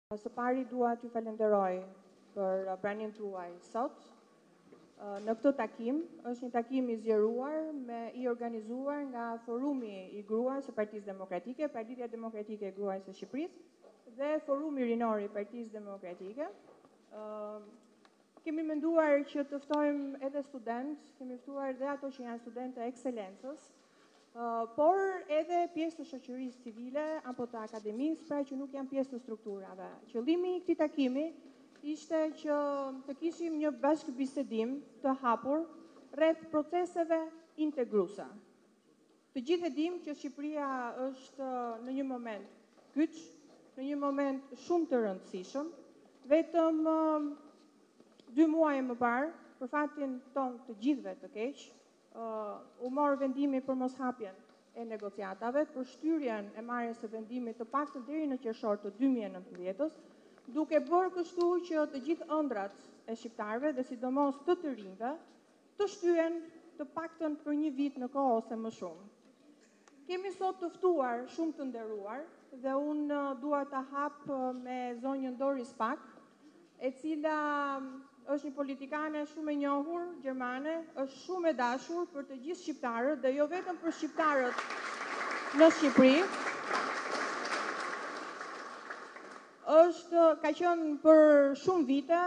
Së pari dua t'ju falenderoj për pranin tuaj sot. Në këtë takim, është një takim I zgjeruar I organizuar nga Forumi I Gruas së Partisë Demokratike, Partia Demokratike e Gruas së Shqipërisë dhe Forumi Rinor I Partisë Demokratike. Kemi menduar që të ftojmë edhe studentë, kemi ftuar dhe ato që janë studentë të ekselencës, por edhe pjesë të shoqërisë civile apo të akademisë, pra që nuk janë pjesë të strukturave. Qëllimi I këtij takimi ishte që të kishim një bashkëbisedim të hapur rreth proceseve integruese. Të gjithë e dimë që Shqipëria është në një moment kyç, në një moment shumë të rëndësishëm, vetëm 2 muaj më parë, për fatin ton të gjithëve të keq, u morë vendimi për moshapjen e negociatave, për shtyrjen e marrjes së vendimit të paktën deri në qershor të 2019, duke bërë kështu që të gjithë ëndrat e shqiptarëve dhe sidomos të rinjve të shtyhen të paktën për 1 vit në kohë ose më shumë. Kemi sot të ftuar shumë të nderuar dhe unë dua ta hap me zonjën Doris Pack, e cila është një politikane shumë e njohur, gjermane, është shumë e dashur për të gjithë shqiptarët dhe jo vetëm për shqiptarët në Shqipëri. Ka qenë për shumë vite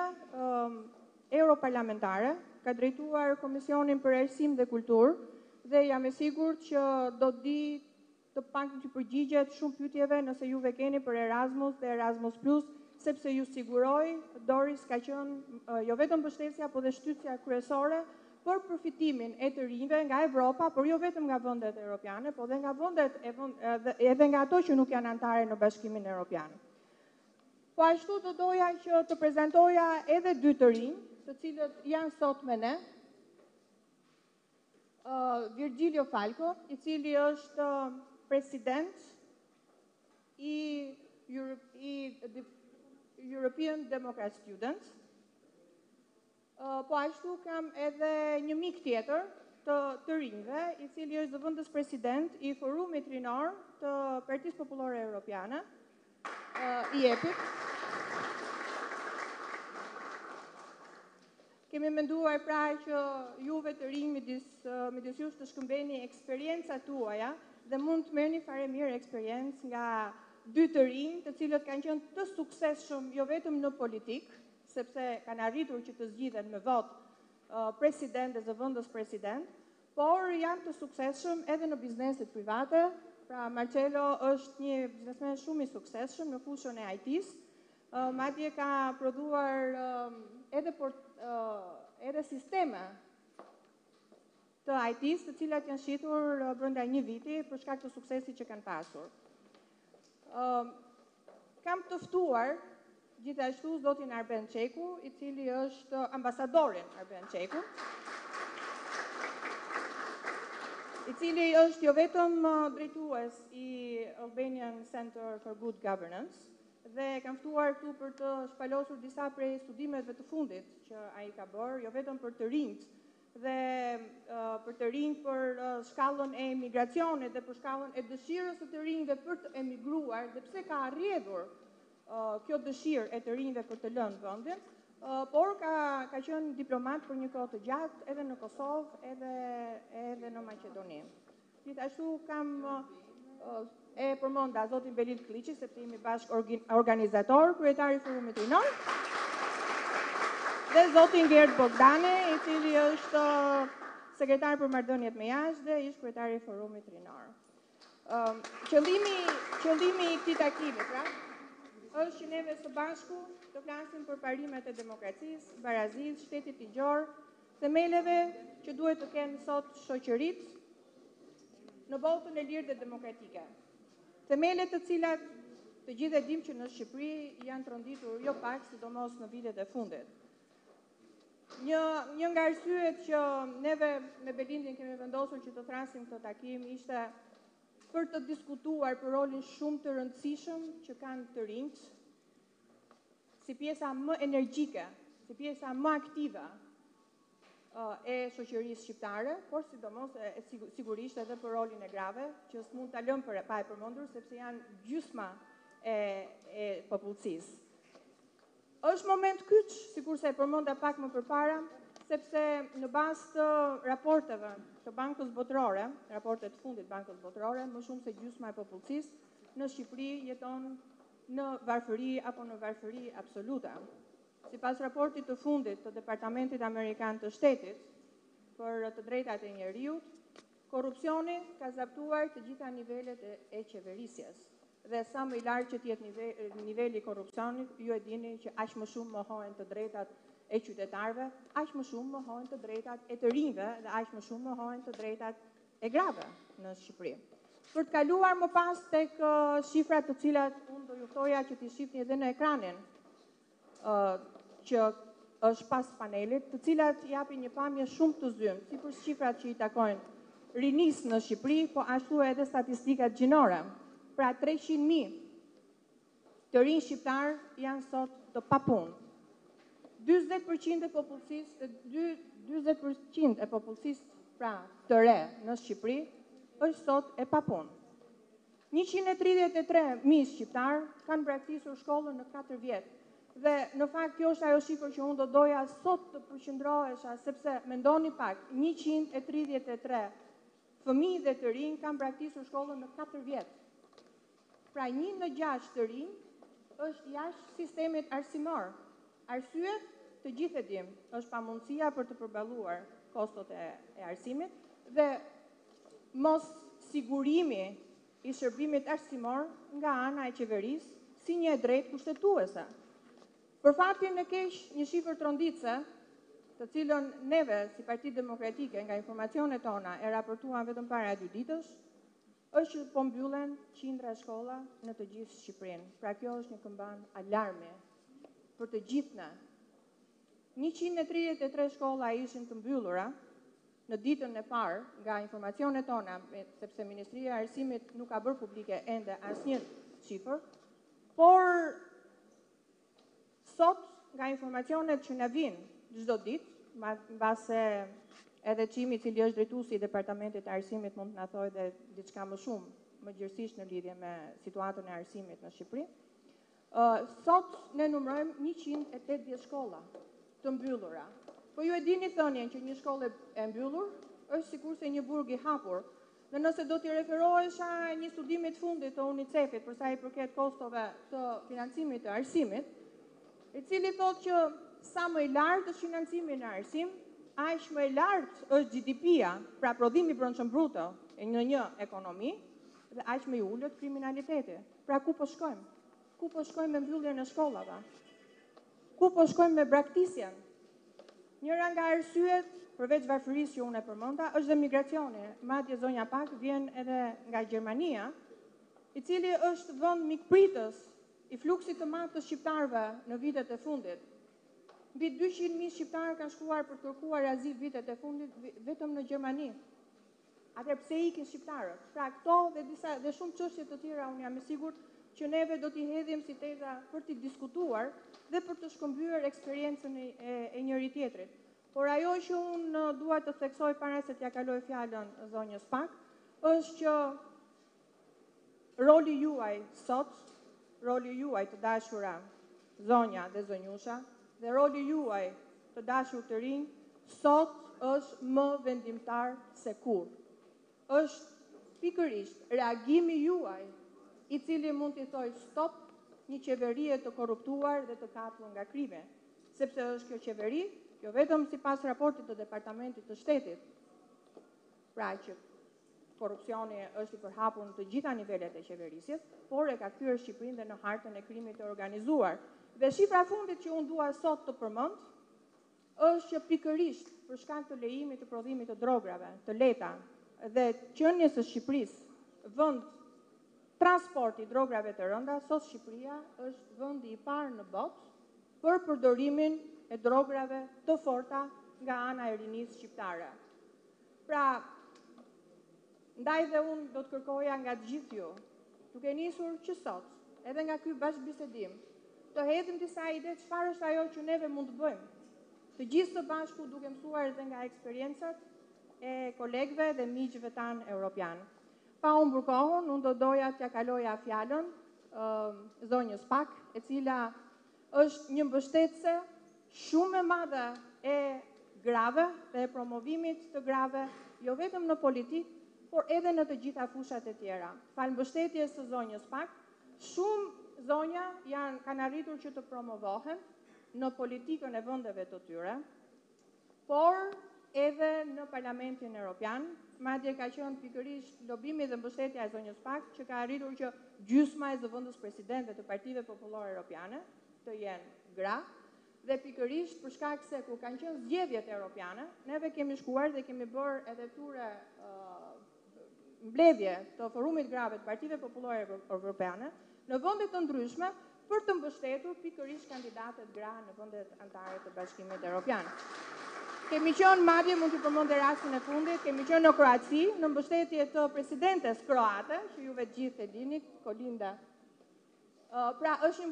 europarlamentare, ka drejtuar Komisionin për Arsim dhe Kulturë dhe jam e sigurt që do të di të paktën të përgjigjet shumë pyetjeve nëse juve keni për Erasmus dhe Erasmus+, sepse ju siguroj, Doris ka qenë jo vetëm mbështetësja, por dhe shtytsja kryesore për përfitimin e të rinjve nga Evropa, por jo vetëm nga vendet europiane, por dhe nga vendet edhe nga ato që nuk janë anëtare në Bashkimin Evropian. Po ashtu do doja që të prezantoja edhe 2 të rinj, të cilët janë sot me ne. Virgilio Falco, I cili është president I European Democrat Students. Po ashtu kam edhe një mik tjetër të rinjve, I cili është zëvendës president I Forumit Rinor të Partisë Popullore Europiane, I EPI. Kemi menduar pra që juve të rinj midis jush të shkëmbeni eksperjencat tuaja dhe mund të merrni fare mirë eksperiencë nga 2 të rinj, të cilët kanë qenë të suksesshëm jo vetëm në politikë, sepse kanë arritur që të zgjidhen me votë president dhe zëvendës president, por janë të suksesshëm edhe në bizneset private. Pra Marcelo është një biznesmen shumë I suksesshëm në fushën e IT-së, madje ka prodhuar edhe sisteme të IT-së, të cilat janë shitur brenda 1 viti për shkak të suksesit që kanë pasur. Kam të ftuar gjithashtu zotin Arben Çeku, I cili është ambasadorin Arben Çeku, I cili është jo vetëm drejtues I Albanian Center for Good Governance dhe kam ftuar këtu për të shpalosur disa prej studimeve të fundit që ai ka bërë, jo vetëm për të rinjt dhe për të rinj për shkallën e emigracionit dhe për shkallën e dëshirës së të rinjve për të emigruar dhe pse ka arrjedhur kjo dëshirë e të rinjve për të lënë vendin, por ka qenë diplomat për një kohë të gjatë edhe në Kosovë edhe në Maqedoni. Gjithashtu kam e përmenda zotin Belit Kliqi, sepse jemi bashkë organizator, kryetari I Forumit Rinor, dhe zotin Gerd Bogdane, I cili është sekretar për marrëdhëniet me jashtë dhe ish kryetari I Forumit Rinor. Qëllimi I këtij takimi, pra, është që neve së bashku të flasim për parimet e demokracisë, barazisë, shtetit ligjor, themeleve që duhet të kenë sot shoqëritë në botën e lirë dhe demokratike. Themelet të cilat të gjithë e dimë që në Shqipëri janë tronditur jo pak, sidomos në vitet e fundit. Një nga arsyet që neve me Belindin kemi vendosur që të thrasim këtë takim ishte për të diskutuar për rolin shumë të rëndësishëm që kanë të rinjt, si pjesa më energjike, si pjesa më aktive e shoqërisë shqiptare, por sidomos sigurisht edhe për rolin e grave, që s'mund ta lëm pa e përmendur sepse janë gjysma e popullsisë. Është moment kyç, sikurse e përmenda pak më përpara, sepse në bazë të raporteve të Bankës Botërore, raportet fundit Bankës Botërore, më shumë se gjysma e popullsisë në Shqipëri jeton në varfëri apo në varfëri absolute. Sipas raportit të fundit të Departamentit Amerikan të Shtetit për të drejtat e njeriut, korrupsioni ka zaptuar të gjitha nivelet e qeverisjes. Dhe sa më i lartë që tjetë niveli i korrupsionit, ju e dini që aq më shumë mohohen të drejtat e qytetarëve, aq më shumë mohohen të drejtat e të rinjve dhe aq më shumë mohohen të drejtat e grave në Shqipëri. Për të kaluar më pas tek shifrat të cilat unë do ju ftoja që t'i shihni edhe në ekranin që është pas panelit, të cilat japin një pamje shumë të zymë, si për shifrat që i takojnë rinisë në Shqipëri, po ashtu edhe statistikat gjinore. Pra 300.000 të rinj shqiptar janë sot të papunë. 40% e popullsisë pra të re në Shqipëri është sot e papunë. 133.000 shqiptar kanë braktisur shkollën në 4 vjet. Dhe në fakt kjo është ajo shifër që unë do doja sot të përqendrohesha, sepse mendoni pak, 133 fëmijë dhe të rinj kanë braktisur shkollën në 4 vjet. Pra 1 në 6 të rinj është jashtë sistemit arsimor. Arsyet të gjithë e dim, është pamundësia për të përballuar kostot e arsimit dhe mos sigurimi i shërbimit arsimor nga ana e qeverisë si një drejtë kushtetuese. Për faktin e keq, një shifër tronditse, të cilën neve si Partia Demokratike nga informacionet tona e raportuan vetëm para 2 ditësh, është që po mbyllen qindra shkolla në të gjithë Shqipërinë. Pra kjo është një këmban alarmi për të gjithë ne. 133 shkolla ishin të mbyllura në ditën e parë nga informacionet tona, sepse Ministria e Arsimit nuk ka bërë publike ende asnjë shifër, por sot nga informacionet që na vijnë çdo ditë, mbase edhe Çimi, i cili është drejtuesi i Departamentit të Arsimit, mund të na thojë dhe diçka më shumë më gjithësisht në lidhje me situatën e arsimit në Shqipëri. Sot ne numërojmë 180 shkolla të mbyllura. Po ju e dini thënien që një shkollë e mbyllur është sikurse një burg i hapur. Dhe nëse do t'i referohesha një studimi të fundit të UNICEF-it për sa i përket kostove të financimit të arsimit, i cili thotë që sa më i lartë është financimi në arsim, aq më i lartë është GDP-ja, pra prodhimi brendshëm bruto në një ekonomi, dhe aq më i ulët kriminaliteti. Pra ku po shkojmë? Ku po shkojmë me mbylljen e shkollave? Ku po shkojmë me braktisjen? Njëra nga arsyet, përveç varfërisë që unë e përmenda, është dhe migracioni. Madje zonja Pak vjen edhe nga Gjermania, i cili është vend mikpritës i fluksit të madh të shqiptarëve në vitet e fundit. Mbi 200.000 shqiptarë kanë shkuar për të kërkuar azil vitet e fundit vetëm në Gjermani. Atëherë pse ikin shqiptarët? Pra këto dhe shumë çështje të tjera unë jam e sigurt që neve do t'i hedhim si teza për t'i diskutuar dhe për të shkëmbyer eksperiencën e njëri tjetrit. Por ajo që unë dua të theksoj para se t'ja kaloj fjalën zonjës Pak, është që roli juaj sot, roli juaj të dashura zonja dhe zonjusha, dhe roli juaj të dashur të rinj, sot është më vendimtar se kur. Është pikërisht reagimi juaj i cili mund t'i thoj stop një qeverie të korruptuar dhe të kapur nga krime. Sepse është kjo qeveri, jo vetëm sipas raportit të Departamentit të Shtetit, pra që korrupsioni është i përhapur në të gjitha nivelet e qeverisjes, por e ka kthyer Shqipërinë dhe në hartën e krimit të organizuar. Dhe shifra fundit që unë dua sot të përmend është që pikërisht për shkak të lejimit të prodhimit të drograve, të lehta dhe qenies së Shqipërisë vend transporti drograve të rënda, sot Shqipëria është vendi i parë në botë për përdorimin e drograve të forta nga ana e rinisë shqiptare. Pra, ndaj dhe unë do të kërkoja nga të gjithë ju, duke nisur që sot, edhe nga ky bashkëbisedim, të hedhim disa ide çfarë është ajo që neve mund të bëjmë. Të gjithë së bashku duke mësuar edhe nga eksperiencat e kolegëve dhe miqve tanë europian. Pa humbur kohën, unë do doja t'ja kaloja fjalën zonjës Pak, e cila është një mbështetëse shumë e madhe e grave dhe e promovimit të grave, jo vetëm në politik, por edhe në të gjitha fushat e tjera. Falë mbështetjes së zonjës Pak, shumë zonja kanë arritur që të promovohen në politikën e vendeve të tyre, por edhe në Parlamentin Evropian, madje ka qenë pikërisht lobimi dhe mbështetja e zonjës Pak që ka arritur që gjysma e zëvendës presidentëve të Partive Popullore Europiane të jenë gra, dhe pikërisht për shkak se kur kanë qenë zgjedhjet europiane, neve kemi shkuar dhe kemi bërë edhe ture mbledhje të forumit grave të Partive Popullore Europiane në vende të ndryshme për të mbështetur pikërisht kandidatet gra në vendet anëtare të Bashkimit Evropian. Kemi qenë madje, mund të përmendë rastin e fundit, kemi qenë në Kroaci në mbështetje të presidentes kroate, që juve të gjithë e dini, Kolinda. Pra, është një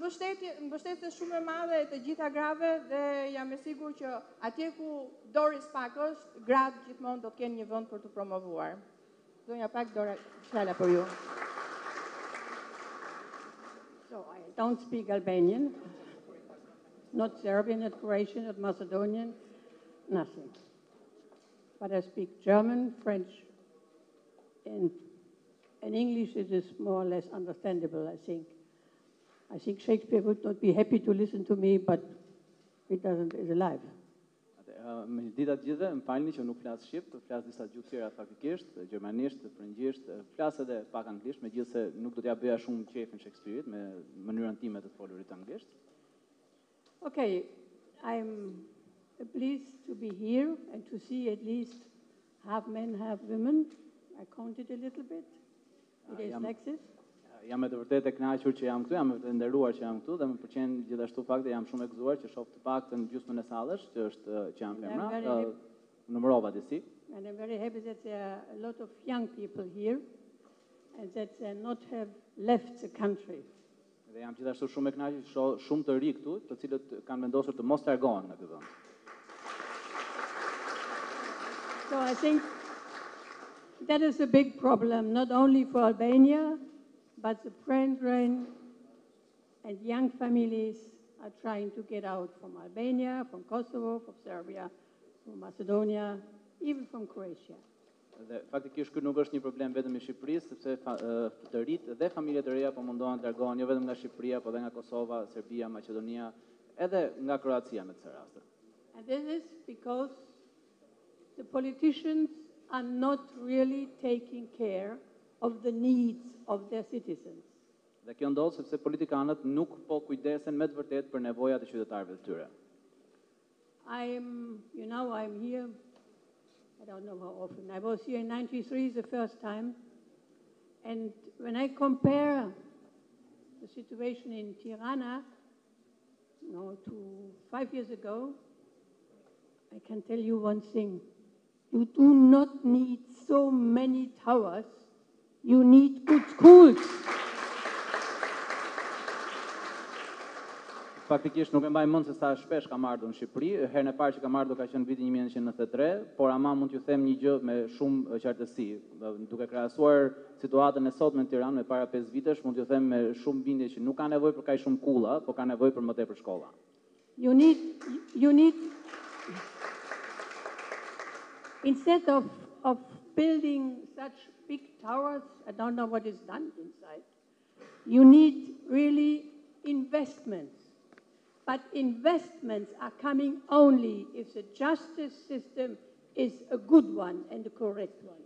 mbështetje shumë e madhe të gjitha grave dhe jam e sigurt që atje ku Doris Pack është, gratë gjithmonë do të kenë një vend për të promovuar. Zonja Pack, fjala për ju. So, I don't speak Albanian, not Serbian, not Croatian, not Macedonian, nothing. But I speak German, French, and English it is more or less understandable, I think. I think Shakespeare would not be happy to listen to me, but he is alive. Me dita gjithë, më falni që nuk flas shqip, flas disa gjuhë tjera faktikisht, gjermanisht, frëngjisht, flas edhe pak anglisht, megjithëse nuk do t'ja bëja shumë qefin Shakespeare-it me mënyrën time të folurit anglisht. Okay, I'm pleased to be here and to see at least half men, half women. I counted a little bit. It is sexist. Jam e të vërtet e kënaqur që jam këtu, jam e të nderuar që jam këtu dhe më pëlqen gjithashtu fakti jam shumë e gëzuar që shoh të paktën gjysmën e sallës që janë femra. Numërova disi. And I'm very happy that there are a lot of young people here and that they not have left the country. Dhe jam gjithashtu shumë e kënaqur që shoh shumë të ri këtu, të cilët kanë vendosur të mos largohen nga ky vend. So I think that is a big problem, not only for Albania, but the brethren and young families are trying to get out from Albania, from Kosovo, from Serbia, from Macedonia, even from Croatia. Dhe faktikisht ky nuk është një problem vetëm i Shqipërisë, sepse të rit dhe familjet e reja po mundohen të largohen jo vetëm nga Shqipëria, por edhe nga Kosova, Serbia, Maqedonia, edhe nga Kroacia në këtë rast. And this is because the politicians are not really taking care of the needs of their citizens. Dhe kjo ndodh sepse politikanët nuk po kujdesen me të vërtetë për nevojat e qytetarëve të tyre. I'm here, I don't know how often. I was here in 93 the first time, and when I compare the situation in Tirana, to 5 years ago, I can tell you one thing. You do not need so many towers. You need good schools. Faktikisht nuk e mbaj mend se sa shpesh kam ardhur në Shqipëri. Herën e parë që kam ardhur ka qenë viti 1993, por ama mund t'ju them një gjë me shumë qartësi. Duke krahasuar situatën e sotme në Tiranë me para 5 vitesh, mund t'ju them me shumë bindje që nuk ka nevojë për kaq shumë kulla, por ka nevojë për më tepër shkolla. You need instead of building such big towers, I don't know what is done inside. You need really investments. But investments are coming only if the justice system is a good one and a correct one.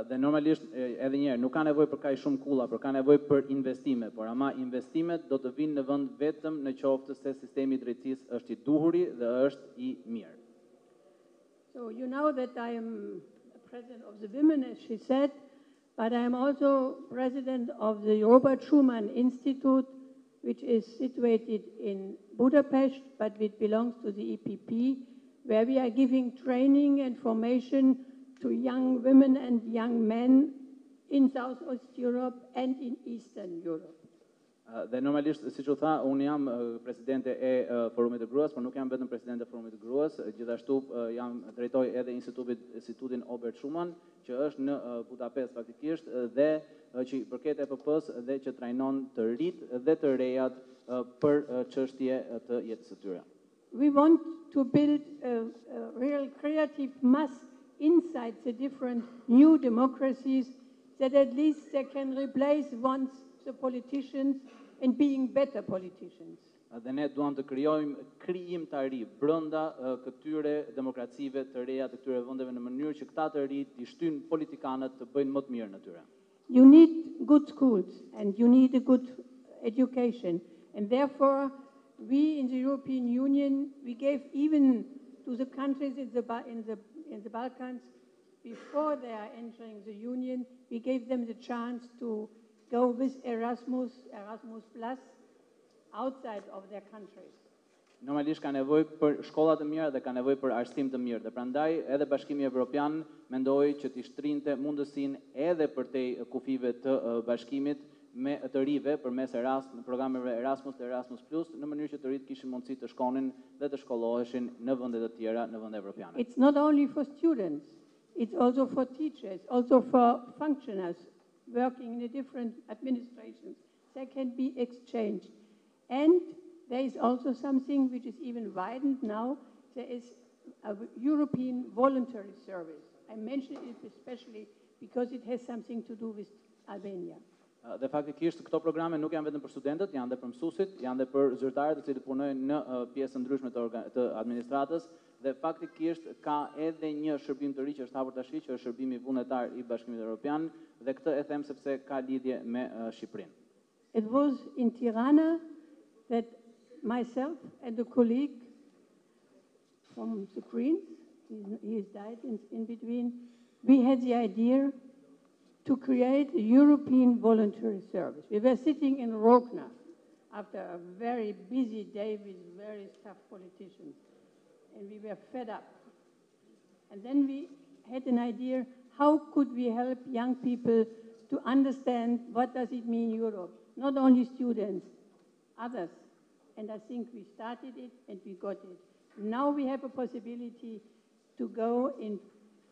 Dhe normalisht edhe një herë nuk ka nevojë për kaq shumë kulla, por ka nevojë për investime, por ama investimet do të vinë në vend vetëm në qoftë se sistemi i drejtësisë është i duhuri dhe është i mirë. So you know that I am president of the women, as she said, but I am also president of the Robert Schuman Institute, which is situated in Budapest, but it belongs to the EPP, where we are giving training and formation to young women and young men in South-East Europe and in Eastern Europe. Dhe normalisht, siç u tha, unë jam presidente e Forumit të Gruas, por nuk jam vetëm presidente e Forumit të Gruas, gjithashtu jam drejtoj edhe institutin Robert Schuman, që është në Budapest faktikisht dhe që i përket EPP-së dhe që trajnon të rit dhe të rejat për çështje të jetës së tyre. We want to build a real creative mass inside the different new democracies that at least they can replace once the politicians and being better politicians. Dhe ne duam të krijojmë krijimtari brenda këtyre demokracive të reja të këtyre vendeve në mënyrë që këta të ri të shtyjnë politikanët të bëjnë më të mirë në tyre. You need good schools and you need a good education, and therefore we in the European Union we gave even to the countries in the Balkans before they are entering the Union, we gave them the chance to go with Erasmus Plus outside of their countries. Normalisht ka nevojë për shkolla të mira dhe ka nevojë për arsim të mirë. Dhe prandaj edhe Bashkimi Evropian mendoi që t'i shtrinte mundësinë edhe përtej kufive të bashkimit me të rive përmes programeve Erasmus dhe Erasmus Plus në mënyrë që të rit kishin mundësi të shkonin dhe të shkolloheshin në vende të tjera, në vende evropiane. It's not only for students, it's also for teachers, also for functionaries working in the different administrations. They can be exchanged. And there is also something which is even widened now. There is a European voluntary service. I mention it especially because it has something to do with Albania. Dhe faktikisht këto programe nuk janë vetëm për studentët, janë dhe për mësuesit, janë dhe për zyrtarët të cilët punojnë në pjesë ndryshme të administratës, dhe faktikisht ka edhe një shërbim të ri që është hapur tash, që është shërbimi vullnetar i Bashkimit Evropian, dhe këtë e them sepse ka lidhje me Shqipërinë. It was in Tirana that myself and a colleague from the Greens, he has died in between, we had the idea to create a European voluntary service. We were sitting in Rogna after a very busy day with very tough politicians, and we were fed up. And then we had an idea, how could we help young people to understand what does it mean Europe? Not only students, others. And I think we started it and we got it. Now we have a possibility to go in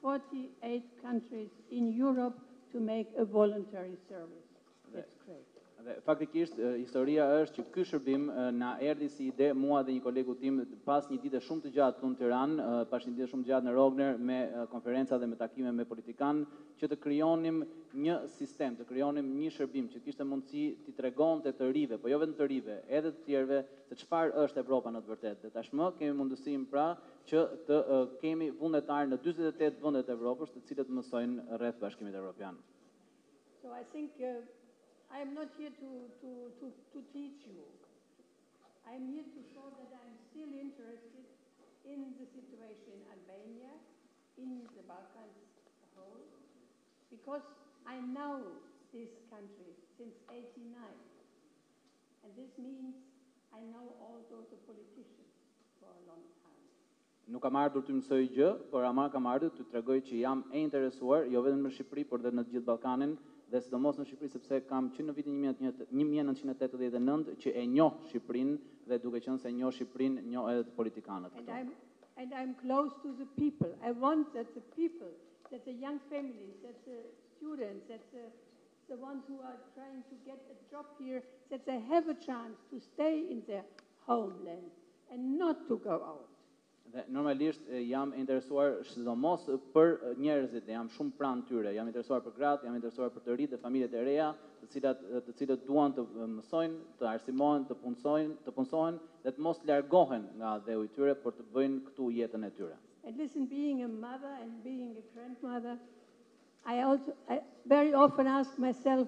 48 countries in Europe to make a voluntary service. That's great. Dhe faktikisht historia është që ky shërbim na erdhi si ide mua dhe një kolegu tim pas një dite shumë të gjatë në Tiranë, pas një dite shumë të gjatë në Rogner me konferenca dhe me takime me politikanë, që të krijonim një sistem, të krijonim një shërbim që kishte mundësi t'i tregonte të rive, po jo vetëm të rive, edhe të tjerëve se çfarë është Evropa në të vërtetë. Dhe tashmë kemi mundësinë pra që të kemi vullnetar në 48 vende të Evropës, të cilët mësojnë rreth Bashkimit Evropian. So I think I am not here to teach you. I am here to show that I am still interested in the situation in Albania, in the Balkans as a whole, because I know this country since '89. And this means I know also the politicians for a long time. Nuk kam ardhur të mësoj gjë, por kam ardhur të tregoj që jam e interesuar jo vetëm në Shqipëri, por edhe në të gjithë Ballkanin, dhe sidomos në Shqipëri sepse kam qenë në vitin 1989 që e njoh Shqipërinë dhe duke qenë se njoh Shqipërinë, njoh edhe të politikanët. And I'm close to the people. I want that the people, that the young families, that the students, that the ones who are trying to get a job here, that they have a chance to stay in their homeland and not to go out. Dhe normalisht jam interesuar sidomos për njerëzit, jam shumë pranë tyre, jam interesuar për gratë, jam interesuar për të rinjtë dhe familjet e reja, të cilët duan të mësojnë, të arsimohen, të punësohen dhe të mos largohen nga dheu i tyre për të bëjnë këtu jetën e tyre. And listen, being a mother and being a grandmother, I very often ask myself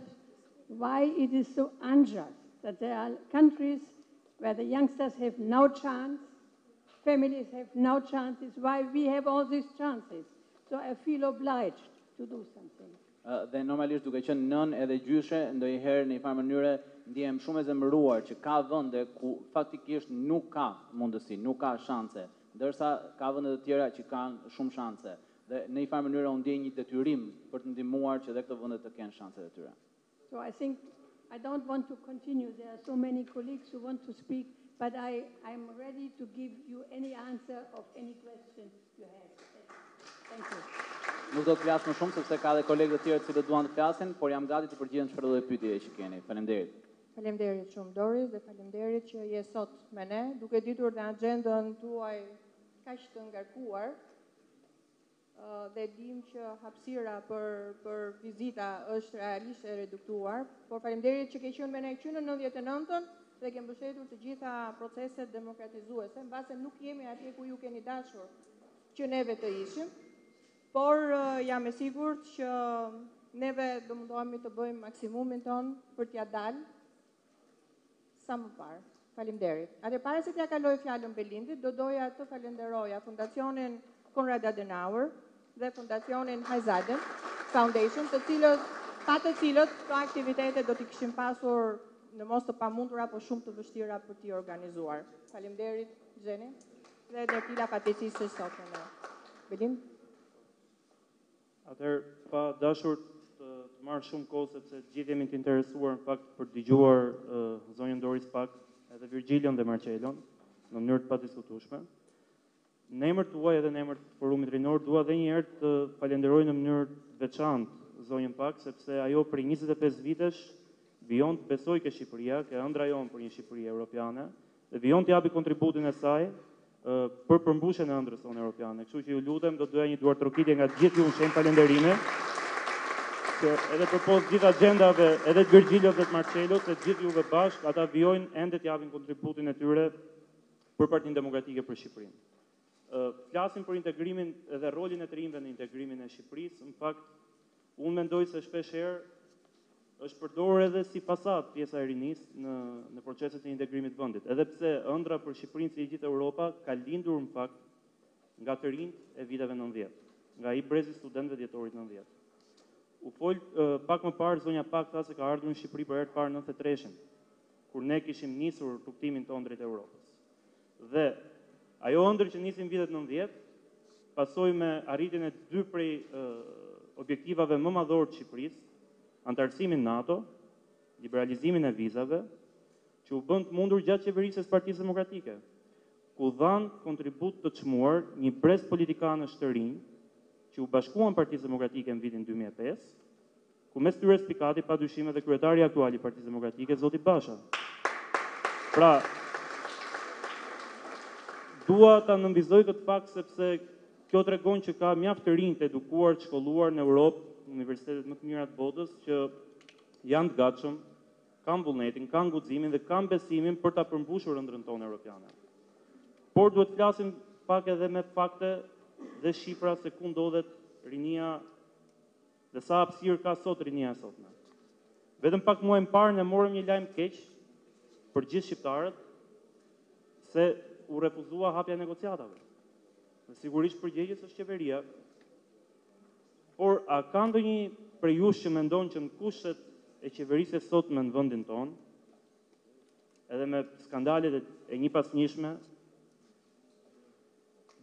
why it is so unjust that there are countries where the youngsters have no chance, families have no chances, why we have all these chances. So I feel obliged to do something. Dhe normalisht duke qenë nën edhe gjyshe, ndonjëherë në një farë mënyrë ndihem shumë e zemëruar që ka vende ku faktikisht nuk ka mundësi, nuk ka shanse, ndërsa ka vende të tjera që kanë shumë shanse. Dhe në një farë mënyrë unë ndjej një detyrim për të ndihmuar që edhe këto vende të kenë shanset e tyre. So I think I don't want to continue. There are so many colleagues who want to speak, but I'm ready to give you any answer of any question you have. Thank you. Nuk do të flas më shumë sepse ka edhe kolegë të tjerë që duan të flasin, por jam gati të përgjigjem çfarëdo pyetje që keni. Faleminderit. Faleminderit shumë Doris dhe faleminderit që je sot me ne, duke ditur dhe agendën tuaj kaq të ngarkuar. Dhe dim që hapësira për vizita është realisht e reduktuar, por faleminderit që ke qenë me ne që në 99-ën dhe ke mbështetur të gjitha proceset demokratizuese, mbase nuk jemi atje ku ju keni dashur që neve të ishim, por jam e sigurt që neve do mundohemi të bëjmë maksimumin ton për t'ja dalë sa më parë. Faleminderit. Para se t'ja kaloj fjalën Belindit, do doja të falenderoja Fundacionin Konrad Adenauer dhe Fundacionin Hajzaden Foundation, pa të cilët këto aktivitete do t'i kishim pasur në mos të pamundura, po shumë të vështira për t'i organizuar. Faleminderit, Gjeni, dhe dhe pila fatkeqësisë së sot me ne. Belind? Atëherë, pa dashur të marrë shumë kohë, sepse gjithë jemi të interesuar në fakt për dëgjuar zonjën Doris Pack, edhe Virgjilion dhe Marcelon, në mënyrë të padiskutueshme. Në emër tuaj edhe në emër të Forumit Rinor, dua edhe një herë të falenderoj në mënyrë të veçantë zonjën Pack, sepse ajo për 25 vitesh vijon të besoj ke Shqipëria, ke ëndra jonë për një Shqipëri europiane, dhe vijon të japi kontributin e saj për përmbushjen e ëndrës tonë europiane. Kështu që ju lutem, do doja një duar trokitje nga gjithë ju në shenjë falënderime, që edhe përpos gjithë agendave, edhe të Virgjilios dhe të Marcelos, se gjithë juve bashkë, ata vijojnë ende të japin kontributin e tyre për Partinë Demokratike për Shqipërinë. Flasim për integrimin edhe rolin e të rinjve në integrimin e Shqipërisë. Në fakt, unë mendoj se shpesh herë është përdorur edhe si fasad pjesa e rinisë në proceset e integrimit vendit. Edhe pse ëndra për Shqipërinë si gjithë Europa ka lindur në fakt nga të rinjt e viteve 90, nga i brezi studentëve dhjetorit 90. U fol pak më parë zonja Pack tha se ka ardhur në Shqipëri për herë të parë 93-shin, kur ne kishim nisur rrugtimin tonë drejt Europës. Dhe ajo ëndër që nisin vitet 90, pasoi me arritjen e dy prej objektivave më madhor të Shqipërisë, antarësimin NATO, liberalizimin e vizave, që u bën të mundur gjatë qeverisjes Partisë Demokratike, ku dhan kontribut të çmuar një brez politikanësh të rinj, që u bashkuan Partisë Demokratike në vitin 2005, ku mes tyre spikati pa dyshim edhe kryetari aktual i Partisë Demokratike, Zoti Basha. Pra, dua ta nënvizoj këtë fakt sepse kjo tregon që ka mjaft të rinj të edukuar, të shkolluar në Europë, në universitetet më të mira të botës, që janë të gatshëm, kanë vullnetin, kanë guximin dhe kanë besimin për ta përmbushur ëndrrën tonë europiane. Por duhet flasim pak edhe me fakte dhe shifra se ku ndodhet rinia dhe sa hapësirë ka sot rinia e sotme. Vetëm pak muaj më parë ne morëm një lajm keq për gjithë shqiptarët se u refuzua hapja e negociatave. Dhe sigurisht përgjegjës është qeveria. Por a ka ndonjë prej jush që mendon që në kushtet e qeverisjes sotme në vendin tonë, edhe me skandalet e njëpasnjëshme,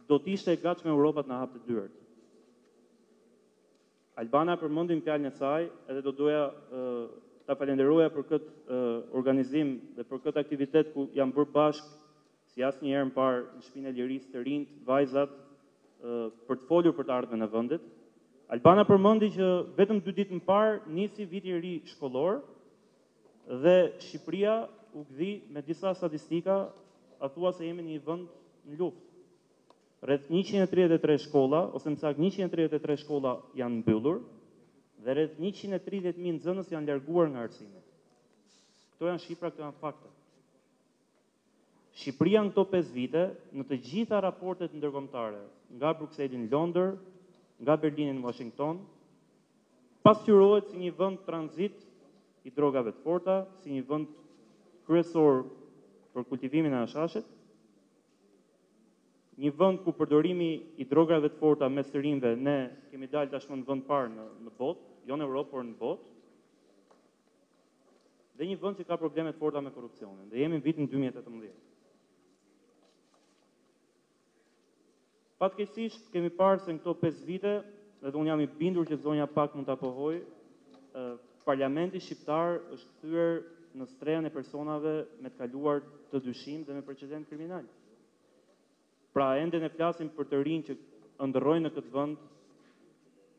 do t'ishte e gatshme Europa të na hapte dyert? Albana përmendim fjalën e saj, edhe do doja ta falenderoja për këtë organizim dhe për këtë aktivitet ku janë bërë bashkë si asnjëherë më parë në Shtëpinë e Lirisë të rinjt, vajzat, për të folur për të ardhmen e vendit. Albana përmendi që vetëm 2 ditë më parë nisi viti i ri shkollor dhe Shqipëria u gdhi me disa statistika, thua se jemi në një vend në luftë. Rreth 133 shkolla, ose më saktë 133 shkolla janë mbyllur dhe rreth 130.000 nxënës janë larguar nga arsimi. Këto janë shifra, këto janë fakte. Shqipëria në këto 5 vite, në të gjitha raportet ndërkombëtare, nga Brukseli në Londër, nga Berlini në Washington, pasqyrohet si një vend tranzit i drogave të forta, si një vend kryesor për kultivimin e hashashit, një vend ku përdorimi i drogave të forta mes të rinjve, ne kemi dalë tashmë në vend parë në botë, jo në Europë, por në botë, dhe një vend që ka probleme të forta me korrupsionin, dhe jemi në vitin 2018. Fatkeqësisht kemi parë se në këto 5 vite, dhe unë jam i bindur që zonja Pack mund ta pohoj, Parlamenti shqiptar është kthyer në strehën e personave me të kaluar të dyshim dhe me precedent kriminal. Pra ende ne flasim për të rinj që ëndrrojnë në këtë vend,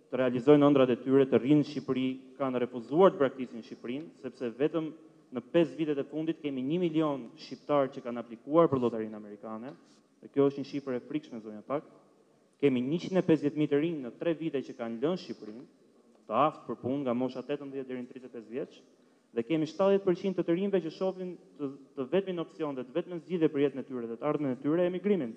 të realizojnë ëndrat e tyre, të rinë në Shqipëri, kanë refuzuar të braktisin në Shqipërinë, sepse vetëm në 5 vitet e fundit kemi 1 milion shqiptarë që kanë aplikuar për lotarinë amerikane, dhe kjo është një shifër e frikshme, zonja Pak. Kemi 150.000 të rinj në 3 vite që kanë lënë Shqipërinë, të aftë për punë nga mosha 18 deri në 35 vjeç, dhe kemi 70% të rinjve që shohin të vetmin opsion dhe të vetmin zgjidhje për jetën e tyre dhe të ardhmen e tyre emigrimin.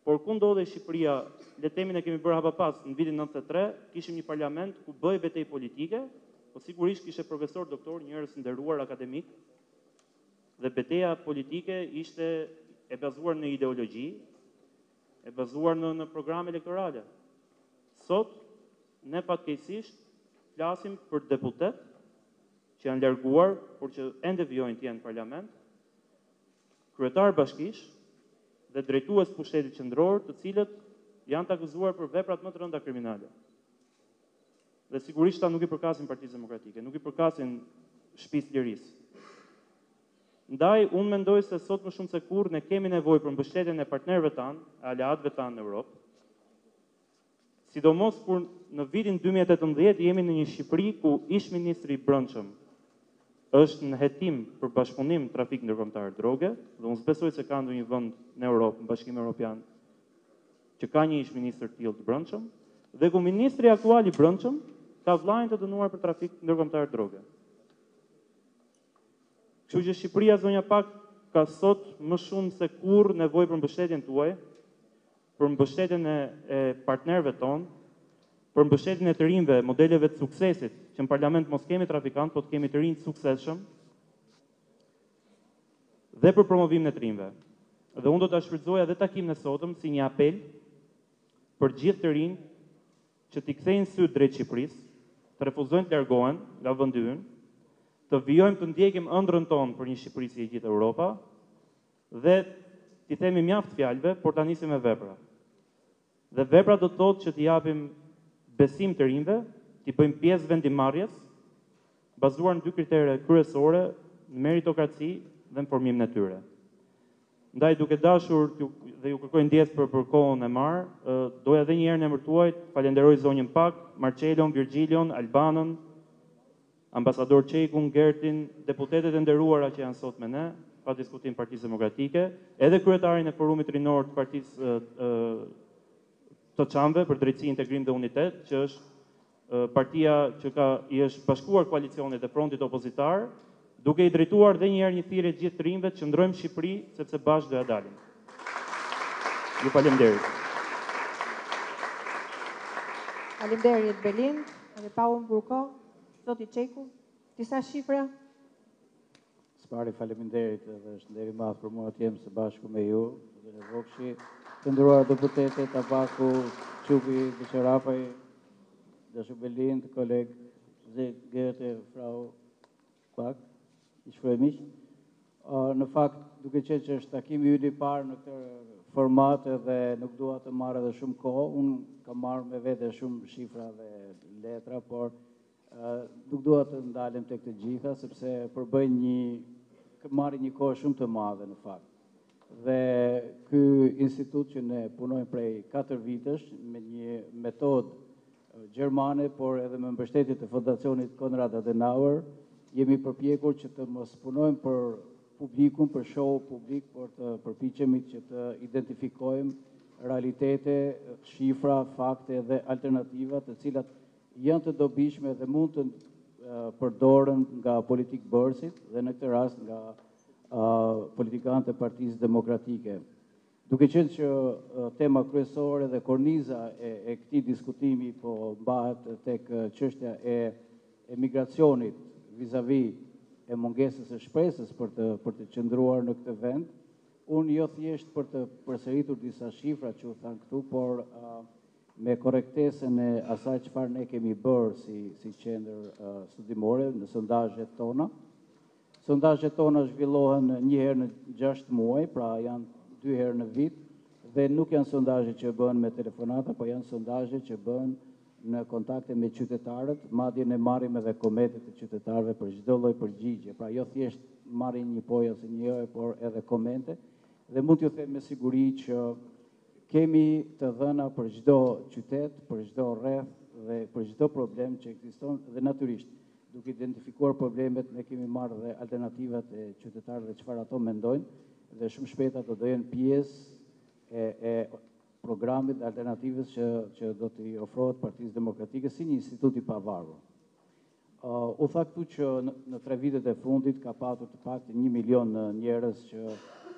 Por ku ndodhej Shqipëria, le të themi ne kemi bërë hapapas në vitin 93, kishim një parlament ku bëhej betejë politike, po sigurisht kishte profesor, doktor, njerëz nderuar akademik, dhe betejë politike ishte e bazuar në ideologji, e bazuar në programe elektorale. Sot, ne fatkeqësisht flasim për deputet që janë larguar, por që ende vijojnë të jenë në parlament, kryetar bashkish dhe drejtues pushtetit qendror, të cilët janë të akuzuar për veprat më të rënda kriminale. Dhe sigurisht ta nuk i përkasin Partisë Demokratike, nuk i përkasin Shtëpisë Lirisë. Ndaj, unë mendoj se sot më shumë se kur ne kemi nevojë për mbështetjen e partnerëve tanë, aleatëve tanë në Europë, sidomos kur në vitin 2018 jemi në një Shqipëri ku ish ministri i brendshëm është në hetim për bashkëpunim trafik ndërkombëtar droge, dhe unë besoj se ka ndonjë vend në Europë, në Bashkimin Evropian, që ka një ish ministër tillë të brendshëm, dhe ku ministri aktual i brendshëm ka vllajën të dënuar për trafik ndërkombëtar droge. Kështu që Shqipëria, zonja Pak, ka sot më shumë se kur nevojë për mbështetjen tuaj, për mbështetjen e partnerëve tonë, për mbështetjen e të rinjve, modeleve të suksesit, që në parlament mos kemi trafikant, po të kemi të rinj të suksesshëm, dhe për promovimin e të rinjve. Dhe unë do ta shfrytëzoja edhe takimin e sotëm si një apel për gjithë të rinj që t'i kthejnë syt drejt Shqipërisë, të refuzojnë të largohen nga vendi ynë, të vijojmë të ndjekim ëndrrën tonë për një Shqipëri si e gjithë Europa, dhe t'i themi mjaft fjalëve, por ta nisim me vepra. Dhe vepra do të thotë që t'i japim besim të rinjve, t'i bëjmë pjesë vendimarrjes, bazuar në 2 kritere kryesore, në meritokraci dhe në formimin e tyre. Ndaj, duke dashur dhe ju kërkoj ndjes për kohën e marrë, doja edhe një herë në emër tuaj të falenderoj zonjën Pak, Marcelon, Virgjilion, Albanën, ambasador Çekun, Gertin, deputetet e nderuara që janë sot me ne, pa diskutim Partisë Demokratike, edhe kryetarin e forumit rinor të Partisë të Çamve për drejtësi, integrim dhe unitet, që është partia që i është bashkuar koalicionit e frontit opozitar, duke i drejtuar dhe një herë një thirrje gjithë të rinjve të qëndrojmë Shqipëri, sepse bashkë do ja dalim. Ju falenderit. Faleminderit Belin, edhe pa u mburë kohë. Zoti Çeku, disa shifra? Spari, faleminderit, dhe është nderi madh për mua të jem së bashku me ju, dhe në Vokshi, të nderuara deputete, Tabaku, Çupi, Beqarapaj, Dashu Belin, të kolegë, Gerte, Frau Pak, i shkruaj miq. Në fakt, duke qenë që është takimi ynë i parë në këtë format dhe nuk dua të marrë edhe shumë kohë, unë kam marrë me vete shumë shifra dhe letra, por nuk dua të ndalem tek të gjitha, sepse përbëjnë marrin një kohë shumë të madhe në fakt. Dhe ky institut që ne punojmë prej 4 vitesh me një metodë gjermane, por edhe me mbështetje të Fondacionit Konrad Adenauer, jemi përpjekur që të mos punojmë për publikun, për show publik, por të përpiqemi që të identifikojmë realitete, shifra, fakte dhe alternativa të cilat janë të dobishme dhe mund të përdoren nga politikë bërësit dhe në këtë rast nga politikanët e Partisë Demokratike. Duke qenë që tema kryesore dhe korniza e këtij diskutimi po mbahet tek çështja e emigracionit vis-a-vis e mungesës së shpresës për të qëndruar në këtë vend, unë jo thjesht për të përsëritur disa shifra që u thanë këtu, por me korrektesën e asaj çfarë ne kemi bërë si qendër studimore në sondazhet tona. Sondazhet tona zhvillohen një herë në 6 muaj, pra janë 2 herë në vit, dhe nuk janë sondazhe që bëhen me telefonata, po janë sondazhe që bëhen në kontakte me qytetarët, madje ne marrim edhe komentet e qytetarëve për çdo lloj përgjigje. Pra jo thjesht marrin një po ose një jo, por edhe komente, dhe mund t'ju them me siguri që kemi të dhëna për çdo qytet, për çdo rreth dhe për çdo problem që ekziston, dhe natyrisht duke identifikuar problemet, ne kemi marrë dhe alternativat e qytetarëve çfarë ato mendojnë, dhe shumë shpejt ato do jenë pjesë e programit dhe alternativës që do t'i ofrohet Partisë Demokratike si një institut i pavarur. U tha këtu që në 3 vitet e fundit ka patur të paktën 1 milion njerëz që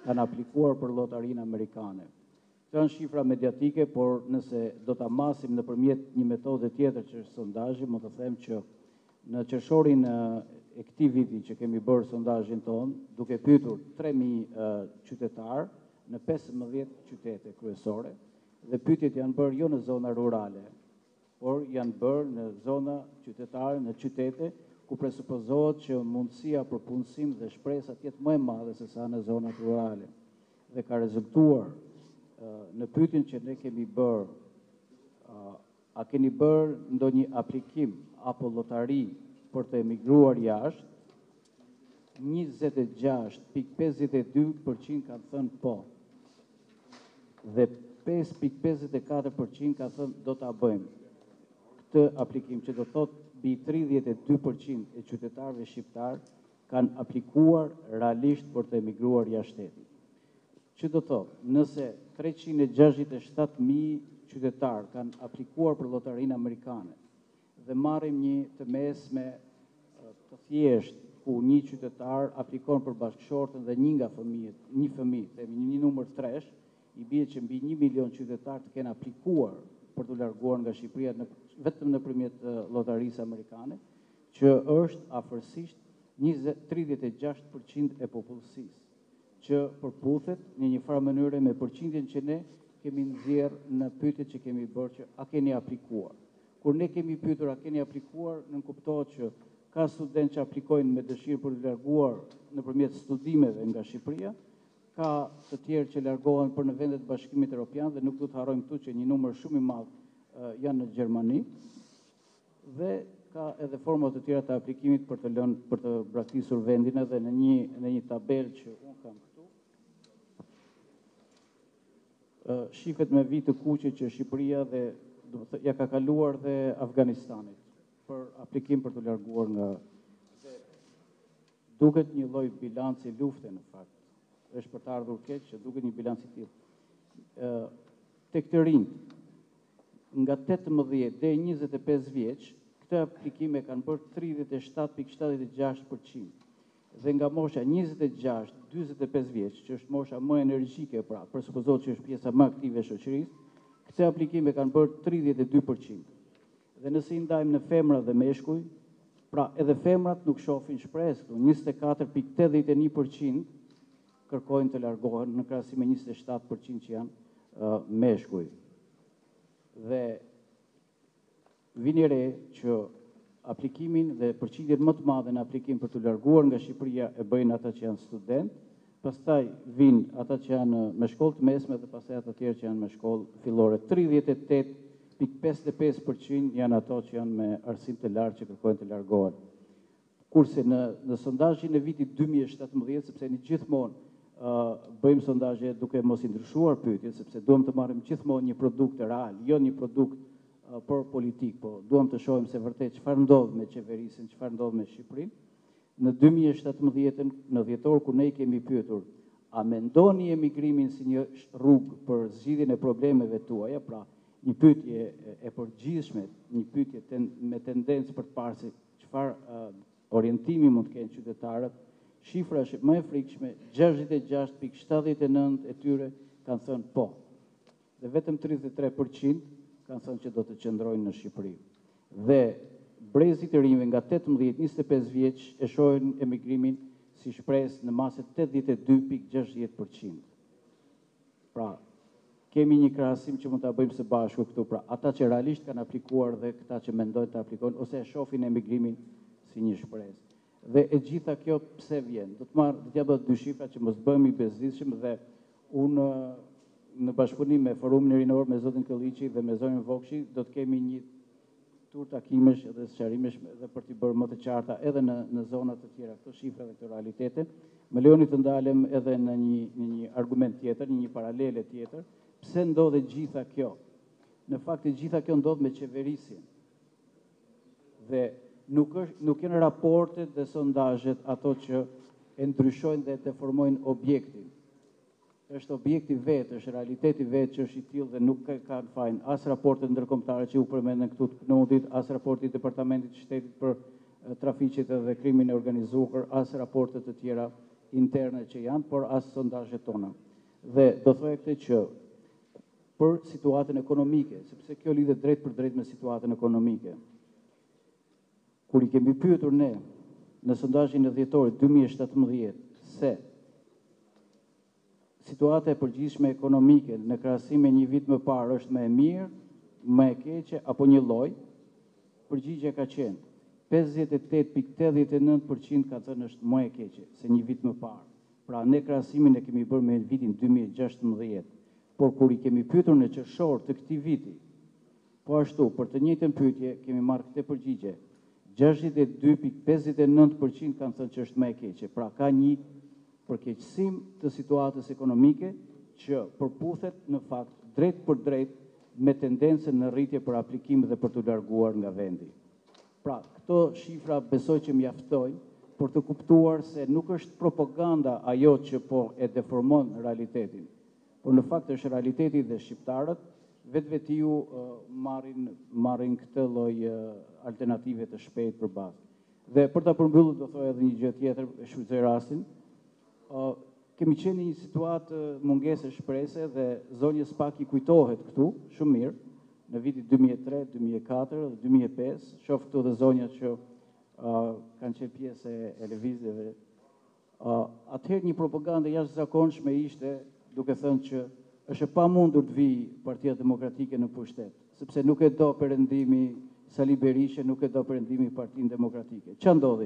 kanë aplikuar për lotarinë amerikane. Këto janë shifra mediatike, por nëse do ta masim nëpërmjet një metode tjetër që është sondazhi, mund të them që në qershorin e këtij viti që kemi bërë sondazhin ton, duke pyetur 3000 qytetarë në 15 qytete kryesore, dhe pyetjet janë bërë jo në zona rurale, por janë bërë në zona qytetare, në qytete, ku presupozohet që mundësia për punësim dhe shpresa të jetë më e madhe se sa në zonat rurale. Dhe ka rezultuar në pyetjen që ne kemi bërë, a keni bërë ndonjë aplikim apo lotari për të emigruar jashtë, 26.52% kanë thënë po, dhe 5.54% kanë thënë do ta bëjmë këtë aplikim, që do thotë mbi 32% e qytetarëve shqiptar kanë aplikuar realisht për të emigruar jashtë shtetit. Që do thotë, nëse 367.000 qytetarë kanë aplikuar për lotarinë amerikane dhe marrim një të mesme të thjesht ku një qytetar aplikon për bashkëshortën dhe një fëmijë, themi një numër 3, i bie që mbi 1 milion qytetarë të kenë aplikuar për të larguar nga Shqipëria vetëm nëpërmjet lotarisë amerikane, që është afërsisht 36% e popullsisë, që përputhet në një farë mënyre me përqindjen që ne kemi nxjerrë në pyetjet që kemi bërë që a keni aplikuar. Kur ne kemi pyetur a keni aplikuar, nën kuptohet që ka studentë që aplikojnë me dëshirë për të larguar nëpërmjet studimeve nga Shqipëria, ka të tjerë që largohen për në vendet e Bashkimit Evropian, dhe nuk do të harrojmë këtu që një numër shumë i madh janë në Gjermani, dhe ka edhe forma të tjera të aplikimit për të braktisur vendin, edhe në një tabelë që unë kam këtu. Shifet me vit të kuqe që Shqipëria ja ka kaluar dhe Afganistanit për aplikim për të larguar nga. Duket një lloj bilanci lufte në fakt. Është për të ardhur keq që duket një bilanc i tillë. Tek të rinjt, nga 18 deri 25 vjeç, këtë aplikime kanë bërë 37.76%. Dhe nga mosha 26-45 vjeç, që është mosha më energjike, pra presupozohet që është pjesa më aktive e shoqërisë, këtë aplikime kanë bërë 32%. Dhe nëse i ndajmë në femra dhe meshkuj, pra edhe femrat nuk shohin shpresë këtu, 24.81% kërkojnë të largohen në krahasim me 27% që janë meshkuj. Dhe vini re që aplikimin dhe përqindjen më të madhe në aplikim për të larguar nga Shqipëria e bëjnë ata që janë student, pastaj vinë ata që janë me shkollë të mesme dhe pastaj ata tjerë që janë me shkollë fillore. 38.55% janë ato që janë me arsim të lartë që kërkojnë të largohen. Kurse në sondazhin e vitit 2017, sepse ne gjithmonë bëjmë sondazhe duke mos i ndryshuar pyetjet, sepse duam të marrim gjithmonë një produkt real, jo një produkt për politik, po duam të shohim se vërtet çfarë ndodh me qeverisjen, çfarë ndodh me Shqipërinë. Në 2017, në dhjetor, kur ne i kemi pyetur, a mendoni emigrimin si një rrugë për zgjidhjen e problemeve tuaja, pra një pyetje e përgjithshme, një pyetje me tendencë për të parë se çfarë orientimi mund të kenë qytetarët, shifra është më e frikshme, 66.79% e tyre kanë thënë po. Dhe vetëm 33% kanë thënë që do të qëndrojnë në Shqipëri. Dhe brezit e rinjve nga 18-25 vjeç e shohin emigrimin si shpresë në masë 82.60%. Pra, kemi një krahasim që mund ta bëjmë së bashku këtu, pra ata që realisht kanë aplikuar dhe këta që mendojnë të aplikojnë ose e shohin emigrimin si një shpresë. Dhe e gjitha kjo pse vjen? Do t'ja bëj 2 shifra që mos bëhemi i bezdisshëm, dhe unë në bashkëpunim me forumin rinor, me zotin Këlliqi dhe me zonën Vokshi, do të kemi një tur takimesh dhe sqarimesh dhe për t'i bërë më të qarta edhe në zonat të tjera këto shifra dhe këto realitete. Më lejoni të ndalem edhe në një argument tjetër, një paralele tjetër. Pse ndodhe gjitha kjo? Në fakt gjitha kjo ndodh me qeverisjen. Dhe nuk janë raportet dhe sondazhet ato që e ndryshojnë dhe deformojnë objektin. Është objekti vetë, është realiteti vetë që është i tillë dhe nuk kanë fajin as raportet ndërkombëtare që u përmenden këtu të PNUD-it, as raporti i Departamentit të Shtetit për trafiqet dhe krimin e organizuar, as raportet të tjera interne që janë, por as sondazhet tona. Dhe do thoya këtë që për situatën ekonomike, sepse kjo lidhet drejt për drejt me situatën ekonomike. Kur i kemi pyetur ne në sondazhin e dhjetorit 2017 se situata e përgjithshme ekonomike në krahasim me një vit më parë është më e mirë, më e keqe apo një lloj, përgjigjja ka qenë 58.89% ka thënë është më e keqe se një vit më parë. Pra ne krahasimin e kemi bërë me vitin 2016, por kur i kemi pyetur në qershor të këtij viti, po ashtu për të njëjtën pyetje kemi marrë këtë përgjigje. 62.59% kanë thënë që është më e keqe. Pra ka një përkeqësim të situatës ekonomike që përputhet në fakt drejt për drejt me tendencën në rritje për aplikim dhe për të larguar nga vendi. Pra, këto shifra besoj që mjaftojnë për të kuptuar se nuk është propaganda ajo që po e deformon realitetin, por në fakt është realiteti dhe shqiptarët vetveti marrin këtë lloj alternative të shpejt për bazë. Dhe për ta përmbyllur do thoya edhe një gjë tjetër, e shfrytëzoj rastin. Kemi qenë në një situatë mungese shprese dhe zonjës Pack i kujtohet këtu shumë mirë në vitit 2003, 2004 dhe 2005, shoh këtu dhe zonjat që kanë qenë pjesë e lëvizjeve. Atëherë një propagandë jashtëzakonshme ishte duke thënë që është e pamundur të vijë Partia Demokratike në pushtet, sepse nuk e do perëndimi Sali Berisha, nuk e do perëndimi Partinë Demokratike. Ç'a ndodhi?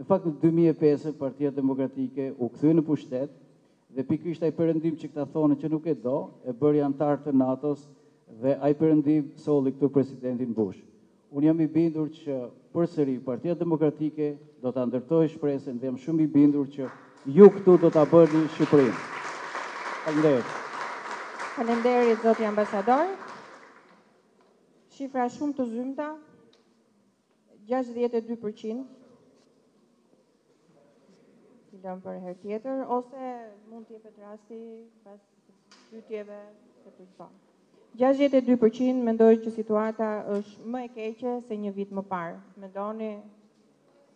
Në fakt në 2005 Partia Demokratike u kthye në pushtet dhe pikërisht ai perëndim që këta thonë që nuk e do, e bëri antar të NATO-s dhe ai perëndim solli këtu presidentin Bush. Unë jam i bindur që përsëri Partia Demokratike do ta ndërtojë shpresën dhe jam shumë i bindur që ju këtu do ta bëni Shqipërinë. Faleminderit. Faleminderit zoti ambasador. Shifra shumë të zymta, 62%. I lëm për herë tjetër, ose mund të jepet rasti pas pyetjeve të përgjithshme. 62% mendojnë që situata është më e keqe se një vit më parë. Mendoni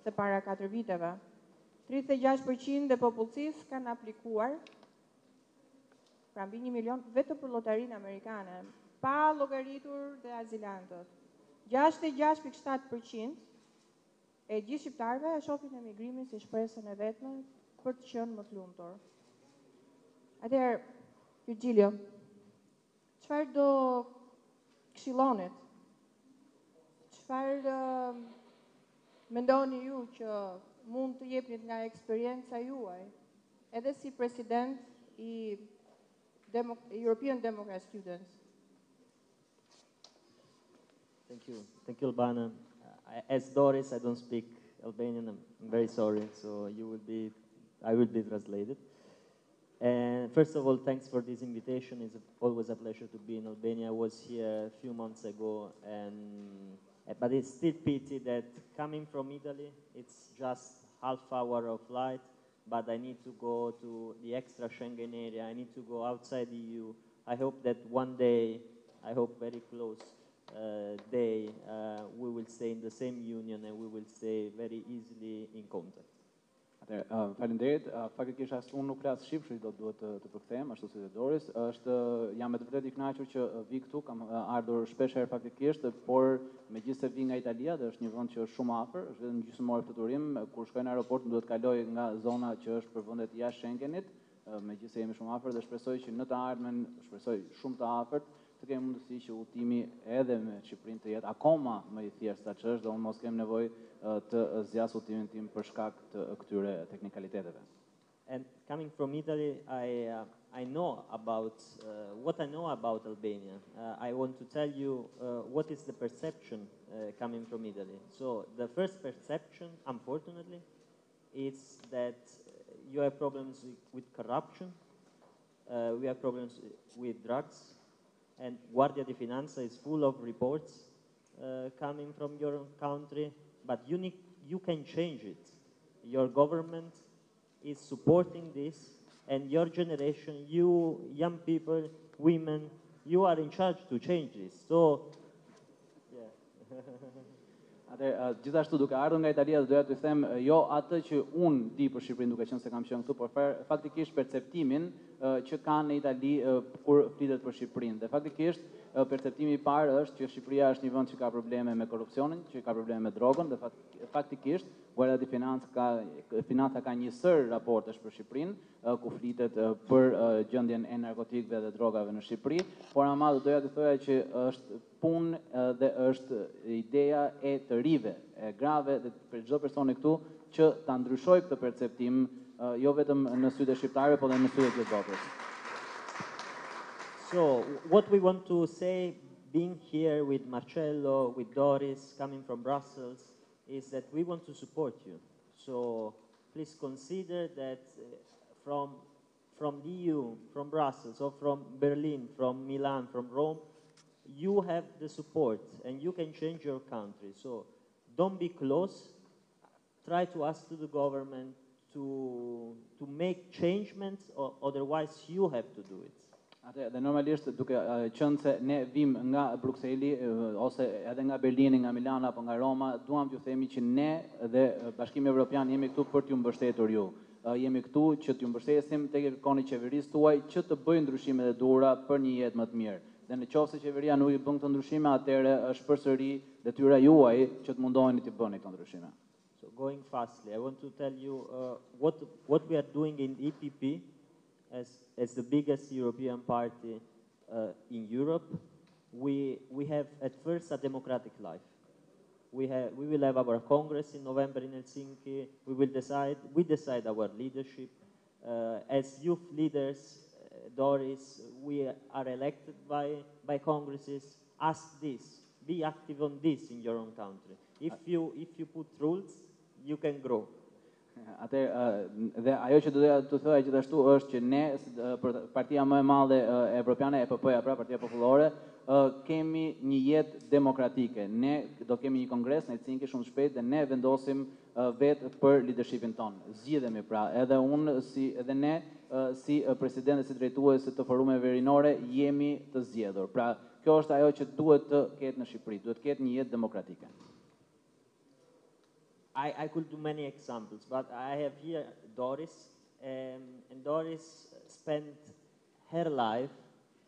se para 4 viteve. 36% e popullsisë kanë aplikuar pra mbi 1 milion vetëm për lotarinë amerikane, pa llogaritur dhe azilantët. 66.7% e gjithë shqiptarëve e shohin emigrimin si shpresën e vetme për të qenë më të lumtur. Atëherë, Virgjilio, çfarë do këshillonit? Çfarë mendoni ju që mund të jepnit nga eksperjenca juaj, edhe si president i European Democrat Students? Thank you, Albana. As Doris, I don't speak Albanian. I'm very sorry. So I will be translated. And first of all, thanks for this invitation. It's always a pleasure to be in Albania. I was here a few months ago, but it's still pity that coming from Italy, it's just half hour of flight, but I need to go to the extra Schengen area. I need to go outside the EU. I hope that one day, I hope very close day, we will stay in the same union and we will stay very easily in contact. Faleminderit. Faktikisht as unë nuk flas shqip, do duhet të përkthehem ashtu si Doris. Jam me të vërtetë i kënaqur që vi këtu, kam ardhur shpesh herë faktikisht, por megjithëse vi nga Italia dhe është një vend që është shumë afër, është vetëm gjysmore fluturim, kur shkoj në aeroport më duhet kaloj nga zona që është për vendet jashtë Schengenit, megjithëse jemi shumë afër dhe shpresoj që në të ardhmen, shpresoj shumë të afërt, të kemi mundësi që udhëtimi edhe me Shqipërinë të jetë akoma më i thjeshtë sa ç'është dhe unë mos kem nevojë të zgjas udhëtimin tim për shkak të këtyre teknikaliteteve. And coming from Italy, I know about what I know about Albania. I want to tell you what is the perception coming from Italy. So the first perception, unfortunately, is that you have problems with corruption, we have problems with drugs, and Guardia di Finanza is full of reports coming from your country but you can change it. Your government is supporting this, and your generation, you young people, women, you are in charge to change this. So, yeah. Gjithashtu duke ardhur nga Italia doja t'ju them jo atë që unë di për Shqipërinë duke qenë se kam qenë këtu, por faktikisht perceptimin që kanë në Itali kur flitet për Shqipërinë. Dhe faktikisht perceptimi I parë është që Shqipëria është një vend që ka probleme me korrupsionin, që ka probleme me drogën dhe faktikisht Guardia di Finanza ka një sër raportesh për Shqipërinë ku flitet për gjendjen e narkotikëve dhe drogave në Shqipëri, por ama doja të thoja që është punë dhe është ideja e të rive, e grave dhe për çdo personi këtu që ta ndryshojë këtë perceptim jo vetëm në sytë e shqiptarëve, por edhe në sytë e gjithë botës. So, what we want to say, being here with Marcello, with Doris, coming from Brussels, is that we want to support you. So, please consider that from the EU, from Brussels, or from Berlin, from Milan, from Rome, you have the support and you can change your country. So, don't be close. Try to ask to the government to make changements, or otherwise you have to do it. Dhe normalisht duke qenë se ne vim nga Brukseli ose edhe nga Berlini, nga Milano apo nga Roma, duam t'ju themi që ne dhe Bashkimi Evropian jemi këtu për t'ju mbështetur ju. Jemi këtu që t'ju mbështesim, te kërkoni qeverisë tuaj që të bëjë ndryshimet e duhura për një jetë më të mirë. Dhe në qoftë se qeveria nuk I bën këto ndryshime, atëherë është përsëri detyra juaj që të mundoheni të bëni këto ndryshime. So going fastly, I want to tell you what we are doing in EPP. As the biggest European party in Europe, we have at first a democratic life. We will have our Congress in November in Helsinki. We decide our leadership. As youth leaders, Doris, we are elected by Congresses. Ask this, be active on this in your own country. If you put rules, you can grow. Dhe ajo që doja të thoja gjithashtu është që ne, për partia më e madhe evropiane, PPE-ja, pra Partia Popullore, kemi një jetë demokratike. Ne do kemi një kongres në Helsinki shumë shpejt dhe ne vendosim vetë për leadershipin tonë. Zgjidhemi pra, edhe unë edhe ne si president dhe si drejtues të forumeve rinore jemi të zgjedhur. Pra, kjo është ajo që duhet të ketë në Shqipëri, duhet të ketë një jetë demokratike. I could do many examples, but I have here Doris, and Doris spent her life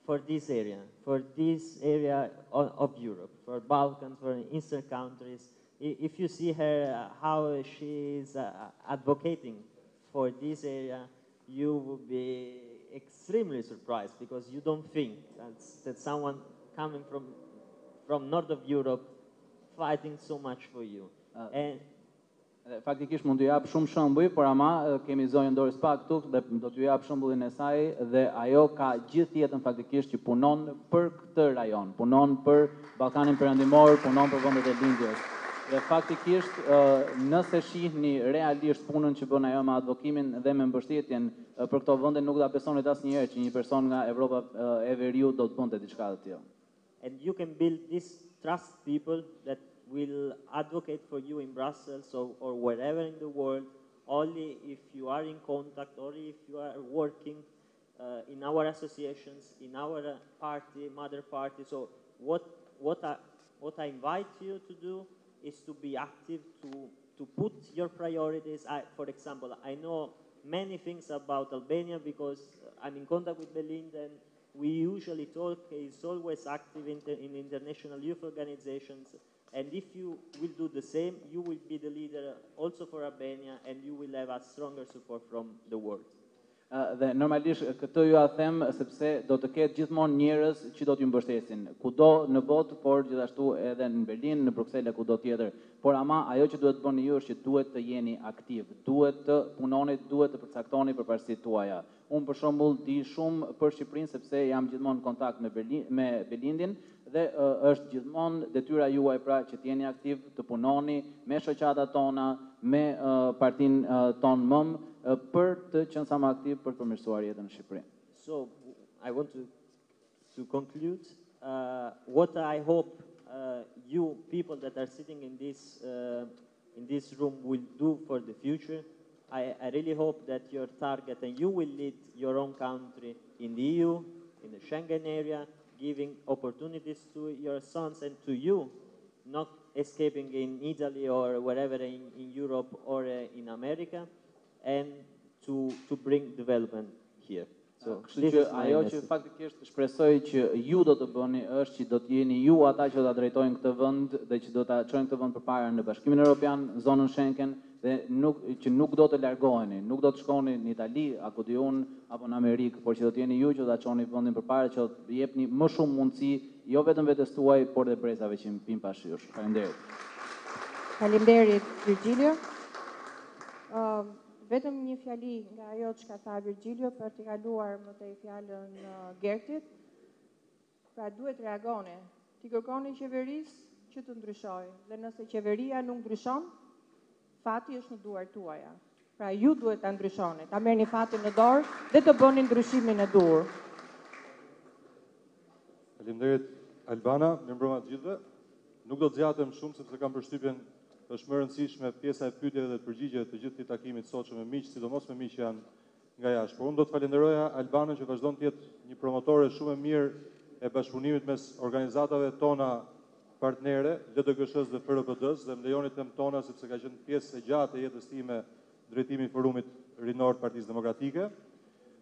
for this area of Europe, for Balkans, for Eastern countries. If you see her, how she is advocating for this area, you will be extremely surprised because you don't think that someone coming from north of Europe fighting so much for you. And faktikisht mund t'ju jap shumë shembuj, por ama kemi zonjën Doris Pack këtu dhe do t'ju jap shembullin e saj dhe ajo ka gjithë jetën faktikisht që punon për këtë rajon, punon për Ballkanin Perëndimor, punon për vendet e lindjes. Dhe faktikisht nëse shihni realisht punën që bën ajo me advokimin dhe me mbështetjen për këto vende, nuk ta besoni asnjëherë që një person nga Evropa e Veriut do të bënte diçka të tillë. And you can build this trust people that will advocate for you in Brussels or wherever in the world, only if you are in contact or if you are working in our associations, in our party, mother party. So what I invite you to do is to be active, to put your priorities. For example, I know many things about Albania because I'm in contact with Belinda, and we usually talk. He's always active in international youth organizations. And if you will do the same, you will be the leader also for Albania, and you will have a stronger support from the world. Dhe normalisht këtë ju a them sepse do të ketë gjithmonë njerëz që do t'ju mbështesin kudo në botë, por gjithashtu edhe në Berlin, në Bruksele, kudo tjetër. Por ama ajo që duhet të bëni ju është që duhet të jeni aktiv, duhet të punoni, duhet të përcaktoni përparësitë tuaja. Unë për shembull di shumë për Shqipërinë sepse jam gjithmonë në kontakt me Belindin dhe është gjithmonë detyra juaj pra që të jeni aktiv, të punoni me shoqatat tona, me partinë tonë MUM për të qenë sa më aktiv për të përmirësuar jetën në Shqipëri. So I want to conclude what I hope you people that are sitting in this in this room will do for the future. I really hope that your target, and you will lead your own country in the EU, in the Schengen area, giving opportunities to your sons and to you, not escaping in Italy or wherever in Europe or in America, and to bring development here. So, kështu që ajo që faktikisht shpresoj që ju do të bëni është që do të jeni ju ata që do ta drejtojnë këtë vend dhe që do ta çojnë këtë vend përpara në Bashkimin Evropian, zonën Schengen dhe që nuk do të largoheni, nuk do të shkoni në Itali, apo diun apo në Amerikë, por që do të jeni ju që do ta çoni vendin përpara, që do të jepni më shumë mundësi jo vetëm vetes tuaj, por edhe brezave që pin pashysh. Faleminderit. Faleminderit Virgilio. Vetëm një fjali nga ajo që ka tha Virgilio për të kaluar më tej fjalën Gertit. Pra duhet reagoni. Ti kërkoni qeverisë që të ndryshojë, dhe nëse qeveria nuk ndryshon, fati është në duart tuaja. Pra ju duhet ta ndryshoni, ta merrni fatin në dorë dhe të bëni ndryshimin e duhur. Faleminderit Albana, mirëmbrëma të gjithëve. Nuk do të zgjatem shumë sepse kam përshtypjen është më rëndësishme pjesa e pyetjeve dhe përgjigjeve të gjithë këtij takimit sotshëm me miq, sidomos me miq që janë nga jashtë. Por unë do të falenderoja Albanën që vazhdon të jetë një promotore shumë e mirë e bashkëpunimit mes organizatave tona partnere, LDGSH-s dhe FRPD-s, dhe më lejoni të them tona sepse ka qenë pjesë e gjatë e jetës time drejtimi i forumit rinor të Partisë Demokratike.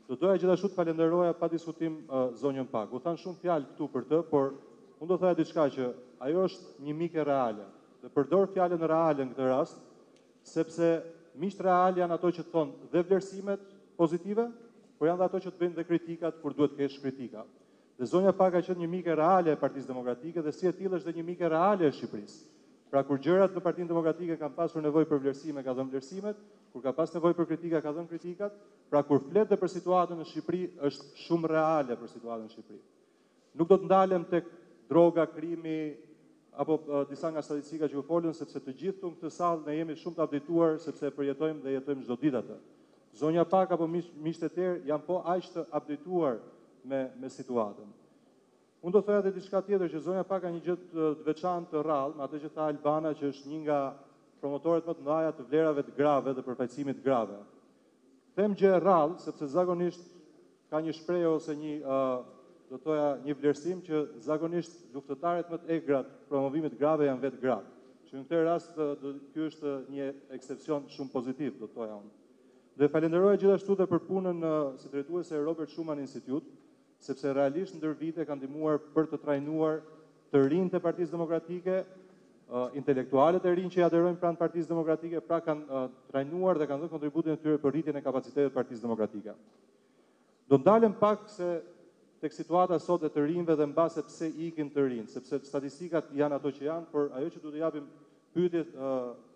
Do doja gjithashtu të falenderoja pa diskutim zonjën Pak. U thanë shumë fjalë këtu për të, por unë do thoya diçka që ajo është një mike reale. Dhe përdor fjalën reale në këtë rast, sepse miqtë real janë ato që thonë dhe vlerësimet pozitive, por janë dhe ato që të bëjnë dhe kritikat kur duhet kesh kritika. Dhe zonja Pak ka qenë një mike reale e Partisë Demokratike dhe si e tillë është dhe një mike reale e Shqipërisë. Pra kur gjërat në Partinë Demokratike kanë pasur nevojë për vlerësime, ka dhënë vlerësimet, kur ka pas nevojë për kritika, ka dhënë kritikat, pra kur flet dhe për situatën në Shqipëri, është shumë reale për situatën në Shqipëri. Nuk do të ndalem tek droga, krimi, apo disa nga statistika që u folën, sepse të gjithë këtu në këtë sallë ne jemi shumë të updateuar sepse përjetojmë dhe jetojmë çdo ditë atë. Zonja Pak apo miqtë e tjerë janë po aq të updateuar me situatën. Unë do të thoya edhe diçka tjetër, që zonja Pak ka një gjë të veçantë të rrallë, me atë që tha Albana, që është një nga promotorët më të mëdha të vlerave të grave dhe përfaqësimit të grave. Them gjë e rrallë sepse zakonisht ka një shprehje ose do thoya një vlerësim që zakonisht luftëtarët më të egrat promovimit grave janë vetë gratë. Që në këtë rast ky është një ekcepcion shumë pozitiv, do thoya unë. Dhe falenderoj gjithashtu dhe për punën si drejtuese e Robert Schuman Institute, sepse realisht ndër vite kanë ndihmuar për të trajnuar të rinjtë e Partisë Demokratike, intelektualët e rinj që i aderojnë pranë Partisë Demokratike, pra kanë trajnuar dhe kanë dhënë kontributin e tyre për rritjen e kapacitetit të Partisë Demokratike. Do ndalem pak se tek situata sot e të rinjve dhe mbase pse ikin të rinj, sepse statistikat janë ato që janë, por ajo që duhet të japim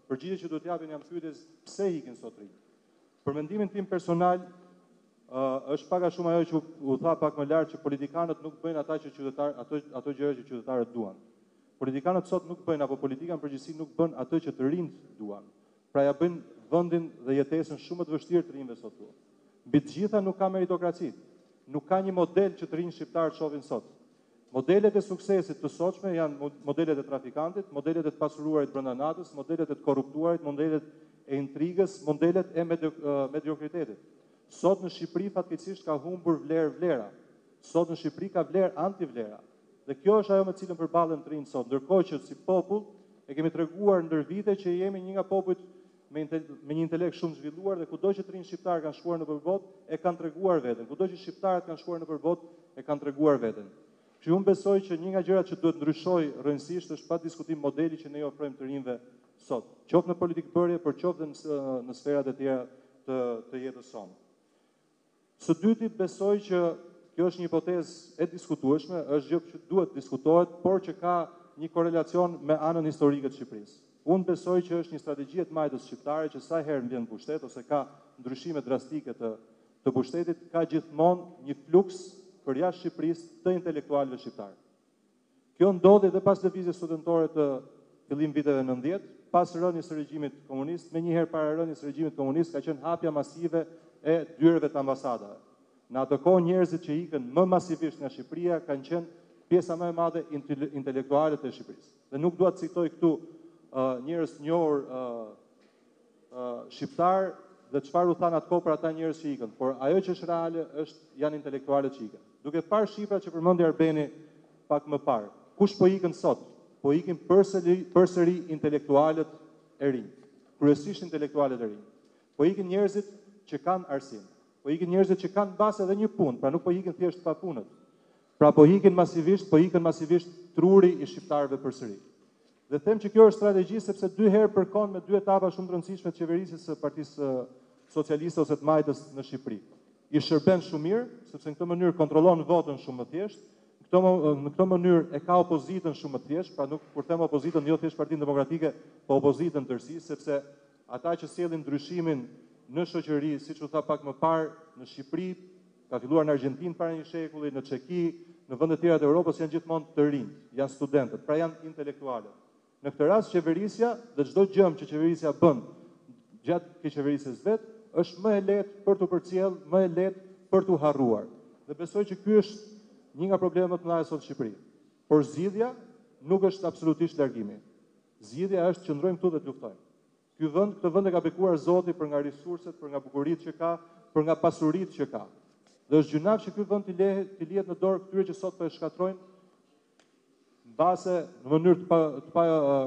përgjigjet që duhet të japim janë pyetjes pse ikin sot rinj. Për mendimin tim personal, është pak a shumë ajo që u tha pak më lart, që politikanët nuk bëjnë ato gjëra që qytetarët duan. Politikanët sot nuk bëjnë, apo politika në përgjithësi nuk bën ato që të rinjt duan. Pra ja bëjnë vendin dhe jetesën shumë të vështirë të rinjve sot këtu. Mbi të gjitha nuk ka meritokraci. Nuk ka një model që të rinj shqiptarët shohin sot. Modelet e suksesit të sotshme janë modelet e trafikantit, modelet e të pasuruarit brenda natës, modelet e të korruptuarit, modelet e intrigës, modelet e mediokritetit. Sot në Shqipëri fatkeqësisht ka humbur vlera. Sot në Shqipëri ka vlerë antivlera. Dhe kjo është ajo me cilën përballen të rinjt sot, ndërkohë që si popull e kemi treguar ndër vite që jemi një nga popujt me një intelekt shumë zhvilluar, dhe kudo që të rinj shqiptar kanë shkuar nëpër botë e kanë treguar veten. Kudo që shqiptarët kanë shkuar nëpër botë e kanë treguar veten. Që unë besoj që një nga gjërat që duhet ndryshojë rrënjësisht është pa diskutim modeli që ne ofrojmë të rinjve sot, qoftë në politikë bërje, por qoftë në sferat e tjera të jetës sonë. Së dyti, besoj që kjo është një hipotezë e diskutueshme, është gjë që duhet diskutohet, por që ka një korelacion me anën historike të Shqipërisë. Unë besoj që është një strategji e të majtës shqiptare që sa herë mbien pushtet ose ka ndryshime drastike të pushtetit, ka gjithmonë një fluks për jashtë Shqipërisë të intelektualëve shqiptarë. Kjo ndodhi edhe pas lëvizjes studentore të fillim viteve 90, pas rënies së regjimit komunist, me njëherë para rënies së regjimit komunist ka qenë hapja masive e dyreve të ambasadave. Në atë kohë njerëzit që ikën më masivisht nga Shqipëria kanë qenë pjesa më e madhe intelektualët e Shqipërisë. Dhe nuk dua të citoj këtu njerëz të njohur shqiptar dhe çfarë u than atë kohë për ata njerëz që ikën, por ajo që është reale janë intelektualët që ikën. Duke parë shifrat që përmendi Arbeni pak më parë, kush po ikën sot? Po ikin përsëri intelektualët e rinj, kryesisht intelektualët e rinj. Po ikin njerëzit që kanë arsim, po ikin njerëzit që kanë base edhe një punë, pra nuk po ikin thjesht pa punët. Pra po ikën masivisht truri i shqiptarëve përsëri. Dhe them që kjo është strategji sepse dy herë përkon me dy etapa shumë të rëndësishme të qeverisjes së Partisë Socialiste ose të Majtës në Shqipëri. I shërben shumë mirë, sepse në këtë mënyrë kontrollon votën shumë më thjesht, në këtë mënyrë e ka opozitën shumë më thjesht, pra nuk kur them opozitën jo thjesht Partinë Demokratike, po opozitën tërësi, sepse ata që sjellin ndryshimin në shoqëri, siç u tha pak më parë, në Shqipëri, ka filluar në Argjentinë para një shekulli, në Çeki, në vende të tjera të Evropës janë gjithmonë të rinj, janë studentët, pra janë intelektualët. Në këtë rast qeverisja dhe çdo gjë që qeverisja bën gjatë këtij qeverisjes vet është më e lehtë për të përcjell, më e lehtë për të harruar. Dhe besoj që ky është një nga problemet më të mëdha sot në Shqipëri. Por zgjidhja nuk është absolutisht largimi. Zgjidhja është që qëndrojmë këtu dhe të luftojmë. Këtë vend e ka bekuar Zoti për nga resurset, për nga bukuritë që ka, për nga pasuritë që ka. Dhe është gjynaf që ky vend t'i lihet në dorë këtyre që sot po e shkatrojnë base në mënyrë të pa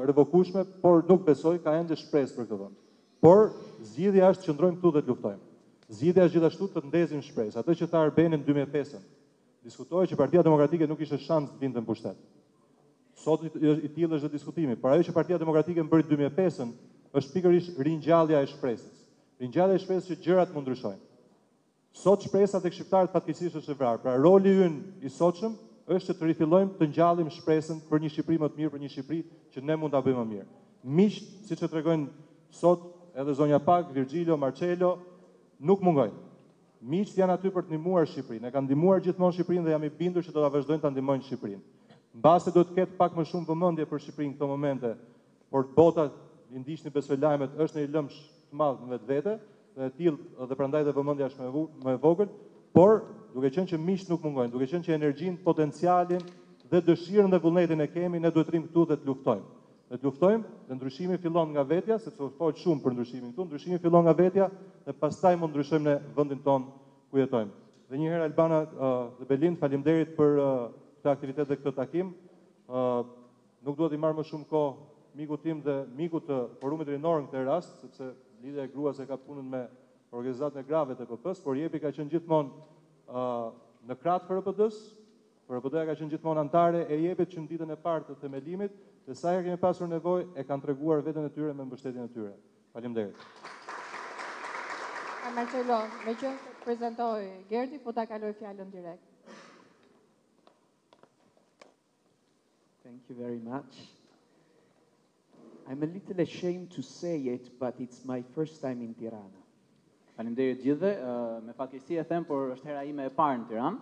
revokueshme, por nuk besoj ka ende shpresë për këtë vend. Por zgjidhja është që qëndrojmë këtu dhe të luftojmë. Zgjidhja është gjithashtu të ndezim shpresë. Atë që tha Arbeni në 2005-ën, diskutohej që Partia Demokratike nuk ishte shans të vinte në pushtet. Sot i tillë është diskutimi, por ajo që Partia Demokratike bëri 2005-ën është pikërisht ringjallja e shpresës. Ringjallja e shpresës që gjërat mund ndryshojnë. Sot shpresa tek shqiptarët fatkeqësisht është e vrarë. Pra roli ynë i sotshëm është që të rifillojmë të ngjallim shpresën për një Shqipëri më të mirë, për një Shqipëri që ne mund ta bëjmë më mirë. Miqt, siç e tregojnë sot edhe zonja Pak, Virgilio, Marcelo, nuk mungojnë. Miqt janë aty për të ndihmuar Shqipërinë, e kanë ndihmuar gjithmonë Shqipërinë dhe jam i bindur që do ta vazhdojnë ta ndihmojnë Shqipërinë. Mbase do të ketë pak më shumë vëmendje për Shqipërinë në këto momente, por bota i ndiqni besoj lajmet është në një lëmsh të madh në vetvete, dhe e tillë dhe prandaj dhe vëmendja është më e vogël, por duke qenë që miqt nuk mungojnë, duke qenë që energjinë, potencialin dhe dëshirën dhe vullnetin e kemi, ne duhet të rrim këtu dhe të luftojmë. Dhe të luftojmë, dhe ndryshimi fillon nga vetja, sepse u fol shumë për ndryshimin këtu, ndryshimi fillon nga vetja dhe pastaj mund ndryshojmë në vendin tonë ku jetojmë. Dhe një herë Albana dhe Belin, faleminderit për këtë aktivitet dhe këtë takim. Nuk duhet i marr më shumë kohë mikut tim dhe mikut të forumit rinor në këtë rast, sepse lidhja e gruas e ka punën me organizatën e grave të PP-s, por Jepi ka qenë gjithmonë në krah të FRPD-s, FRPD-ja ka qenë gjithmonë antare e Jepit që në ditën e parë të themelimit, dhe sa herë kemi pasur nevojë e kanë treguar veten e tyre me mbështetjen e tyre. Faleminderit. Marcelo, me që prezantoj Gerdi, po ta kaloj fjalën direkt. Thank you very much. I'm a little ashamed to say it, but it's my first time in Tirana. Faleminderit gjithëve, me fatkeqësi e them, por është hera ime e parë në Tiranë.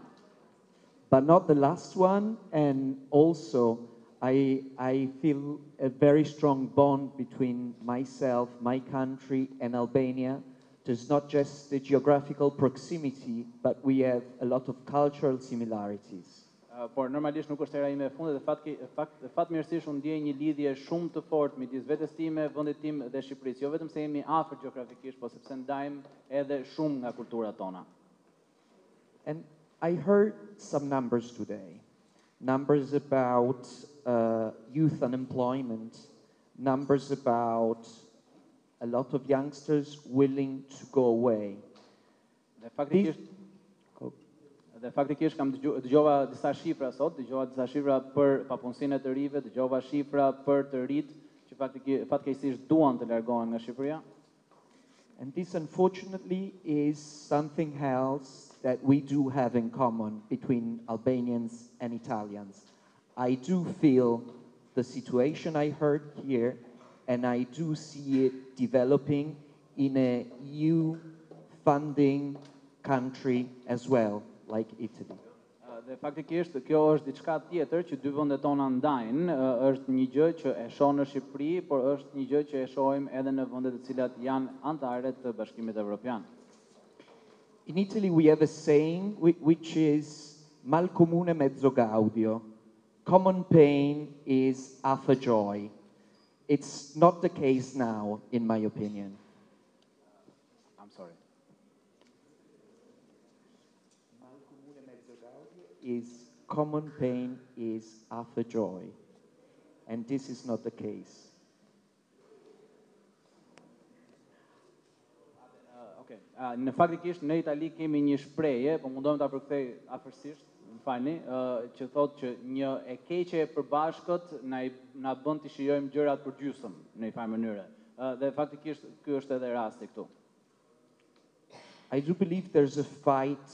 But not the last one, and also I feel a very strong bond between myself, my country, and Albania. There's not just the geographical proximity, but we have a lot of cultural similarities. Por normalisht nuk është hera ime e fundit dhe fatmirësisht unë ndjej një lidhje shumë të fortë midis vetes time, vendit tim dhe Shqipërisë, jo vetëm se jemi afër gjeografikisht, por sepse ndajmë edhe shumë nga kulturat tona. And I heard some numbers today. Numbers about youth unemployment, numbers about a lot of youngsters willing to go away. Dhe faktikisht kam dëgjova disa shifra sot, dëgjova disa shifra për papunësinë e të rive, dëgjova shifra për të rit që fatkeqësisht duan të largohen nga Shqipëria. And this unfortunately is something else that we do have in common between Albanians and Italians. I do feel the situation I heard here, and I do see it developing in a EU funding country as well, like Italy. Dhe faktikisht kjo është diçka tjetër që dy vendet tona ndajnë, është një gjë që e shoh në Shqipëri, por është një gjë që e shohim edhe në vendet të cilat janë anëtare të Bashkimit Evropian. In Italy we have a saying which is mal comune mezzo gaudio. Common pain is half a joy. It's not the case now, in my opinion. I'm sorry. Is common pain is after joy, and this is not the case. Në faktikisht në Itali kemi një shprehje, po mundohem ta përkthej afërsisht, më falni, që thotë që një e keqe e përbashkët na bën të shijojmë gjërat për gjysmë në një farë mënyrë. Dhe faktikisht ky është edhe rasti këtu. I do believe there's a fight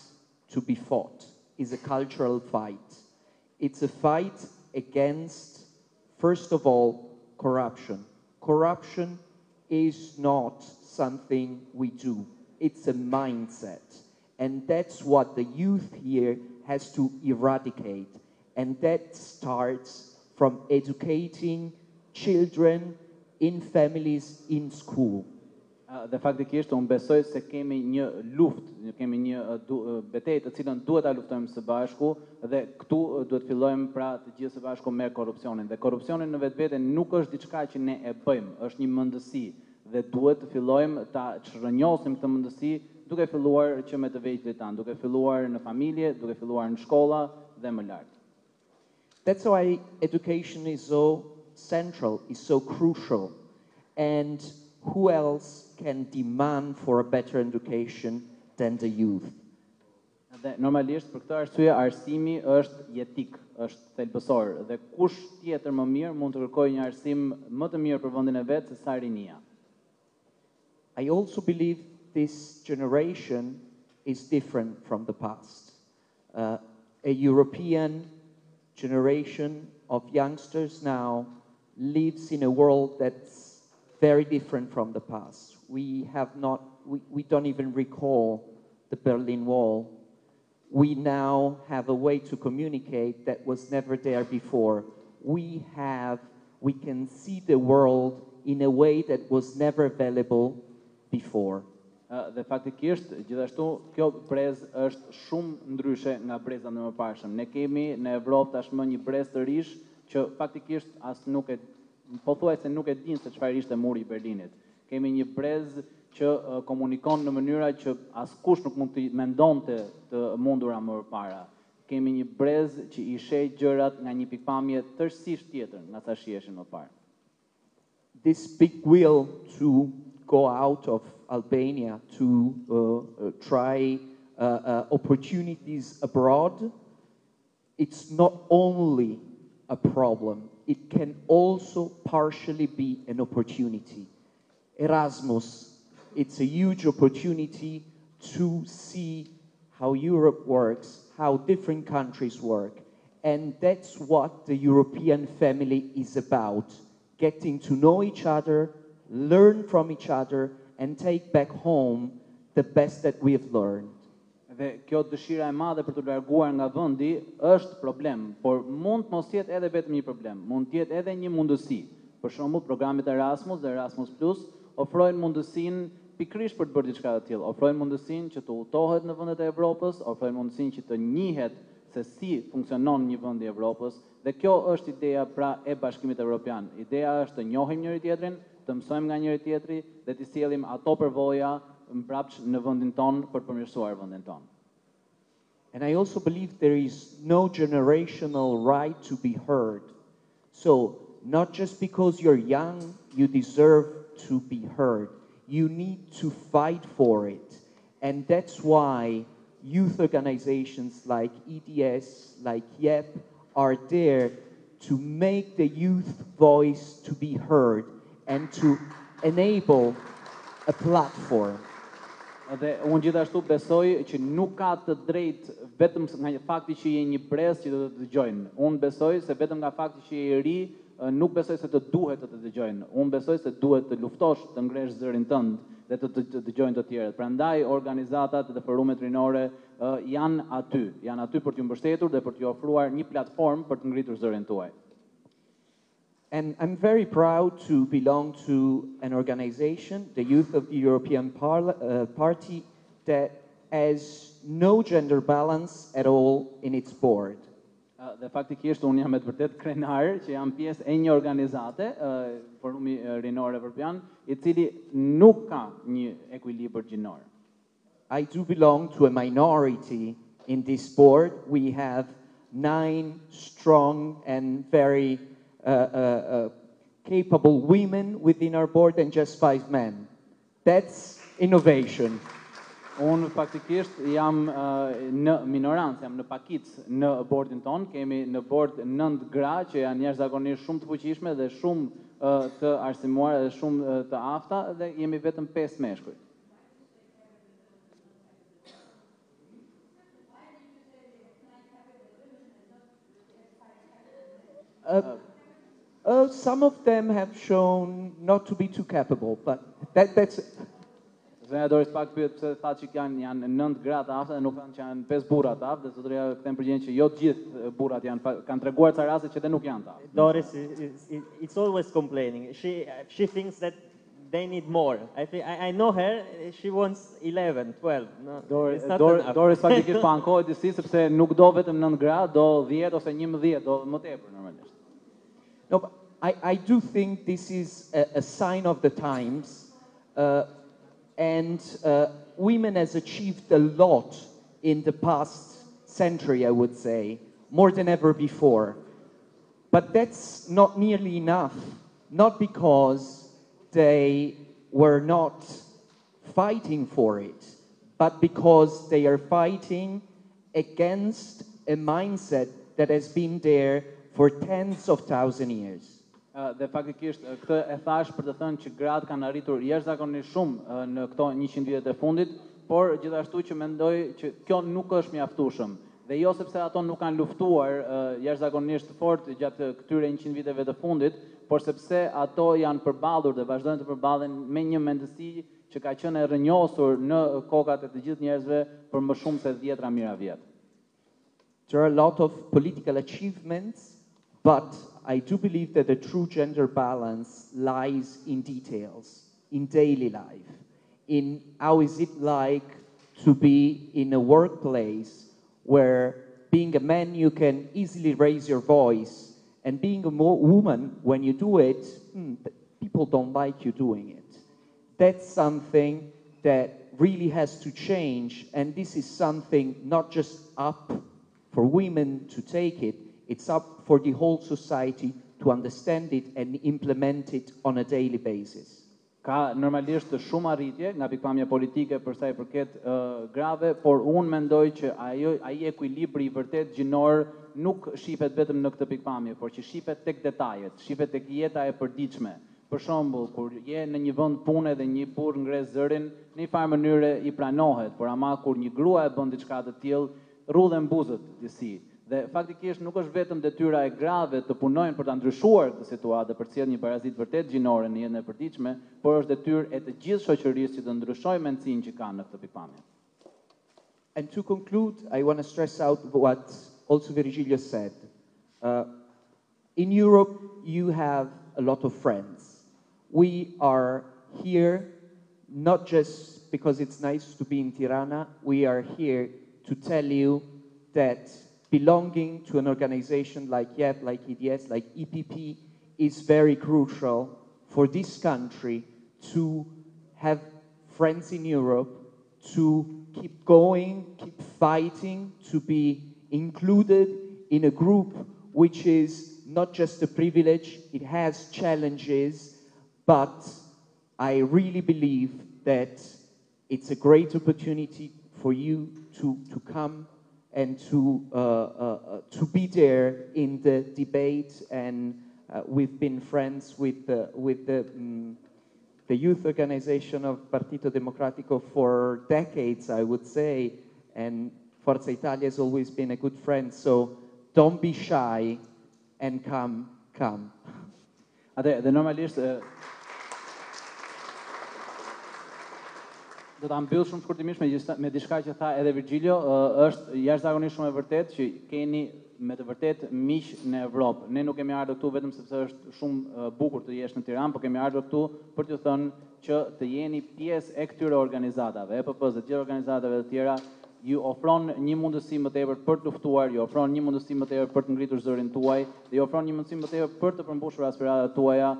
to be fought. It's a cultural fight. It's a fight against, first of all, corruption. Corruption is not something we do. It's a mindset. And that's what the youth here has to eradicate. And that starts from educating children in families, in school. Dhe faktikisht unë besoj se kemi një luftë, kemi një betejë të cilën duhet ta luftojmë së bashku dhe këtu duhet fillojmë pra të gjithë së bashku me korrupsionin. Dhe korrupsioni në vetvete nuk është diçka që ne e bëjmë, është një mendësi dhe duhet të fillojmë ta çrrënjosim këtë mendësi duke filluar që me të vegjëlit tanë, duke filluar në familje, duke filluar në shkolla dhe më lart. That's why education is so central, is so crucial. And who else can demand for a better education than the youth? Dhe normalisht për këtë arsye arsimi është jetik, është thelbësor dhe kush tjetër më mirë mund të kërkojë një arsim më të mirë për vendin e vet se sa rinia. I also believe this generation is different from the past. A European generation of youngsters now lives in a world that's very different from the past. We don't even recall the Berlin Wall. We now have a way to communicate that was never there before. We can see the world in a way that was never available before. Dhe faktikisht gjithashtu kjo brezë është shumë ndryshe nga breza në mëparshëm. Ne kemi në Evropë tashmë një brezë të rish që faktikisht as nuk e pothuajse nuk e din se çfarë ishte muri i Berlinit. Kemi një brezë që komunikon në mënyra që askush nuk mund të mendonte të mundura më parë. Kemi një brezë që i sheh gjërat nga një pikpamje tërësisht tjetër nga sa shiheshin më parë. This big will to go out of Albania to try opportunities abroad, it's not only a problem, it can also partially be an opportunity. Erasmus, it's a huge opportunity to see how Europe works, how different countries work. And that's what the European family is about, getting to know each other, learn from each other, and take back home the best that we have learned. Dhe kjo dëshira e madhe për të larguar nga vendi është problem, por mund mos jetë edhe vetëm një problem, mund të jetë edhe një mundësi. Për shembull, programet Erasmus dhe Erasmus Plus ofrojnë mundësinë pikërisht për të bërë diçka të tillë, ofrojnë mundësinë që të udhtohet në vendet e Evropës, ofrojnë mundësinë që të njihet se si funksionon një vend i Evropës, dhe kjo është ideja pra e Bashkimit Evropian. Ideja është të njohim njëri tjetrin, të mësojmë nga njëri tjetri dhe të sjellim ato përvoja mbrapsht në vendin ton për të përmirësuar vendin ton. And I also believe there is no generational right to be heard. So, not just because you're young, you deserve to be heard. You need to fight for it. And that's why youth organizations like EDS, like YEP, are there to make the youth voice to be heard and to enable a platform. Dhe unë gjithashtu besoj që nuk ka të drejtë vetëm nga fakti që je një brez që të dëgjojnë. Unë besoj se vetëm nga fakti që je i ri, nuk besoj se të duhet të dëgjojnë. Unë besoj se duhet të luftosh, të ngresh zërin tënd dhe të dëgjojnë të tjerët. Prandaj organizatat dhe forumet rinore janë aty për t'ju mbështetur dhe për t'ju ofruar një platformë për të ngritur zërin tuaj. And I'm very proud to belong to an organization, the Youth of the European Party, that has no gender balance at all in its board. Dhe faktikisht unë jam me të vërtet krenar që jam pjesë e një organizate, Forumi Rinor Evropian, I cili nuk ka një ekuilibër gjinor. I do belong to a minority in this board. We have 9 strong and very capable women within our board and just 5 men. That's innovation. Unë faktikisht jam në minorancë, jam në pakicë në bordin tonë, kemi në bord 9 gra që janë jashtëzakonisht shumë të fuqishme dhe shumë të arsimuara dhe shumë të afta dhe jemi vetëm 5 meshkuj. Some of them have shown not to be too capable, but that's... Zonja Doris Pack pyet pse tha që janë 9 gra të afta dhe nuk kanë që janë 5 burra të aftë, dhe zotëria kthen përgjigjen që jo të gjithë burrat kanë treguar ca raste që nuk janë të aftë. Doris it's always complaining. She thinks that they need more. I know her, she wants 11, 12. No, Doris faktikisht po ankohet disi sepse nuk do vetëm 9 gra, do 10 ose 11, do më tepër normalisht. No, but I do think this is a sign of the times. And women has achieved a lot in the past century, I would say, more than ever before. But that's not nearly enough, not because they were not fighting for it, but because they are fighting against a mindset that has been there for tens of thousands of years. Dhe faktikisht këtë e thash për të thënë që gratë kanë arritur jashtëzakonisht shumë në këto 100 vitet e fundit, por gjithashtu që mendoj që kjo nuk është mjaftueshëm. Dhe jo sepse ato nuk kanë luftuar jashtëzakonisht fort gjatë këtyre 100 viteve të fundit, por sepse ato janë përballur dhe vazhdojnë të përballen me një mendësi që ka qenë e rrënjosur në kokat e të gjithë njerëzve për më shumë se 10 mijëra vjet. There are a lot of political achievements, but I do believe that the true gender balance lies in details, in daily life, in how is it like to be in a workplace where being a man you can easily raise your voice, and being a woman, when you do it, people don't like you doing it. That's something that really has to change, and this is something not just up for women to take it, it's up for the whole society to understand it and implement it on a daily basis. Ka normalisht shumë arritje nga pikpamja politike për sa I përket grave, por unë mendoj që ai ekuilibri I vërtet gjinor nuk shifet vetëm në këtë pikpamje, por që shifet tek detajet, shifet tek jeta e përditshme. Për shembull, kur je në një vend pune dhe një burr ngres zërin, në një farë mënyrë I pranohet, por ama kur një grua e bën diçka të tillë, rrudhen buzët disi. Dhe faktikisht nuk është vetëm detyra e grave të punojnë për ta ndryshuar këtë situatë, për të sjellë një barazit vërtet gjinore në jetën e përditshme, por është detyrë e të gjithë shoqërisë që të ndryshojë mendsinë që kanë në këtë pikpamje. And to conclude, I want to stress out what also Virgilio said. In Europe, you have a lot of friends. We are here not just because it's nice to be in Tirana, we are here to tell you that belonging to an organization like YEP, like EDS, like EPP is very crucial for this country to have friends in Europe, to keep going, keep fighting, to be included in a group which is not just a privilege, it has challenges, but I really believe that it's a great opportunity for you to come and to be there in the debate, and we've been friends with the youth organization of Partito Democratico for decades, I would say, and Forza Italia has always been a good friend, so don't be shy and come. Dhe normalisht do ta mbyll shumë shkurtimisht me diçka që tha edhe Virgilio, është jashtëzakonisht shumë e vërtetë që keni me të vërtetë miq në Evropë. Ne nuk kemi ardhur këtu vetëm sepse është shumë bukur të jesh në Tiranë, por kemi ardhur këtu për t'ju thënë që të jeni pjesë e këtyre organizatave, EPP-së, të gjithë organizatave të tjera, ju ofron një mundësi më tepër për të luftuar, ju ofron një mundësi më tepër për të ngritur zërin tuaj, dhe ju ofron një mundësi më tepër për të përmbushur aspiratat tuaja,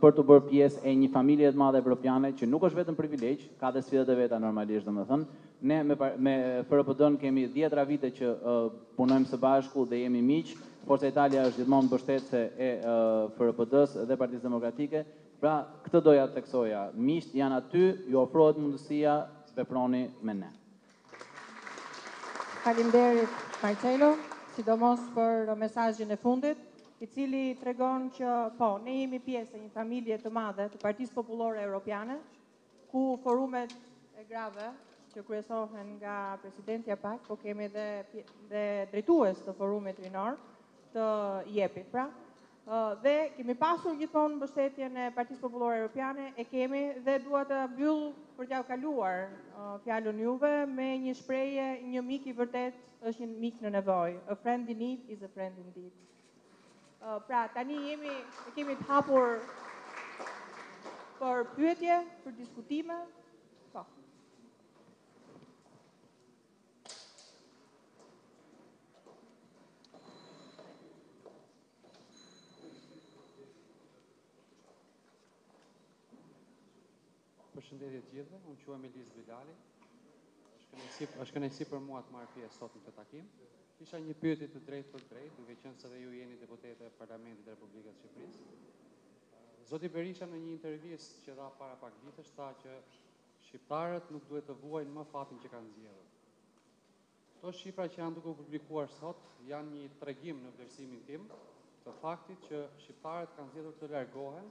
për të bërë pjesë e një familje të madhe evropiane, që nuk është vetëm privilegj, ka dhe sfidat e veta normalisht, domethënë. Ne me FRPD-n kemi 10 vite që punojmë së bashku dhe jemi miq. Forca Italia është gjithmonë mbështetëse e FRPD-s dhe Partisë Demokratike. Pra, këtë doja të theksoja. Miqt janë aty, ju ofrohet mundësia, veproni me ne. Faleminderit Marcelo, sidomos për mesazhin e fundit, i cili tregon që po, ne jemi pjesë e një familje të madhe të Partisë Popullore Europiane, ku forumet e grave që kryesohen nga presidentja Pak, po kemi dhe drejtues të forumit rinor të jepit, pra. Dhe kemi pasur gjithmonë mbështetjen e Partisë Popullore Europiane, e kemi dhe dua të mbyll për t'ja kaluar fjalën juve me një shprehje, një mik i vërtet është një mik në nevojë. A friend in need is a friend indeed. Pra, tani kemi të hapur për pyetje, për diskutime. Po. Përshëndetje të gjithëve, unë quhem Elis Bilali. Është kënaqësi për mua të marr pjesë sot në këtë takim. Isha një pyetje të drejtë për drejtë, duke qenë se dhe ju jeni deputete e Parlamentit të Republikës së Shqipërisë. Zoti Berisha në një intervistë që dha para pak vitesh tha që shqiptarët nuk duhet të vuajnë më fatin që kanë zgjedhur. Këto shifra që janë duke u publikuar sot janë një tregim në vlerësimin tim të faktit që shqiptarët kanë zgjedhur të largohen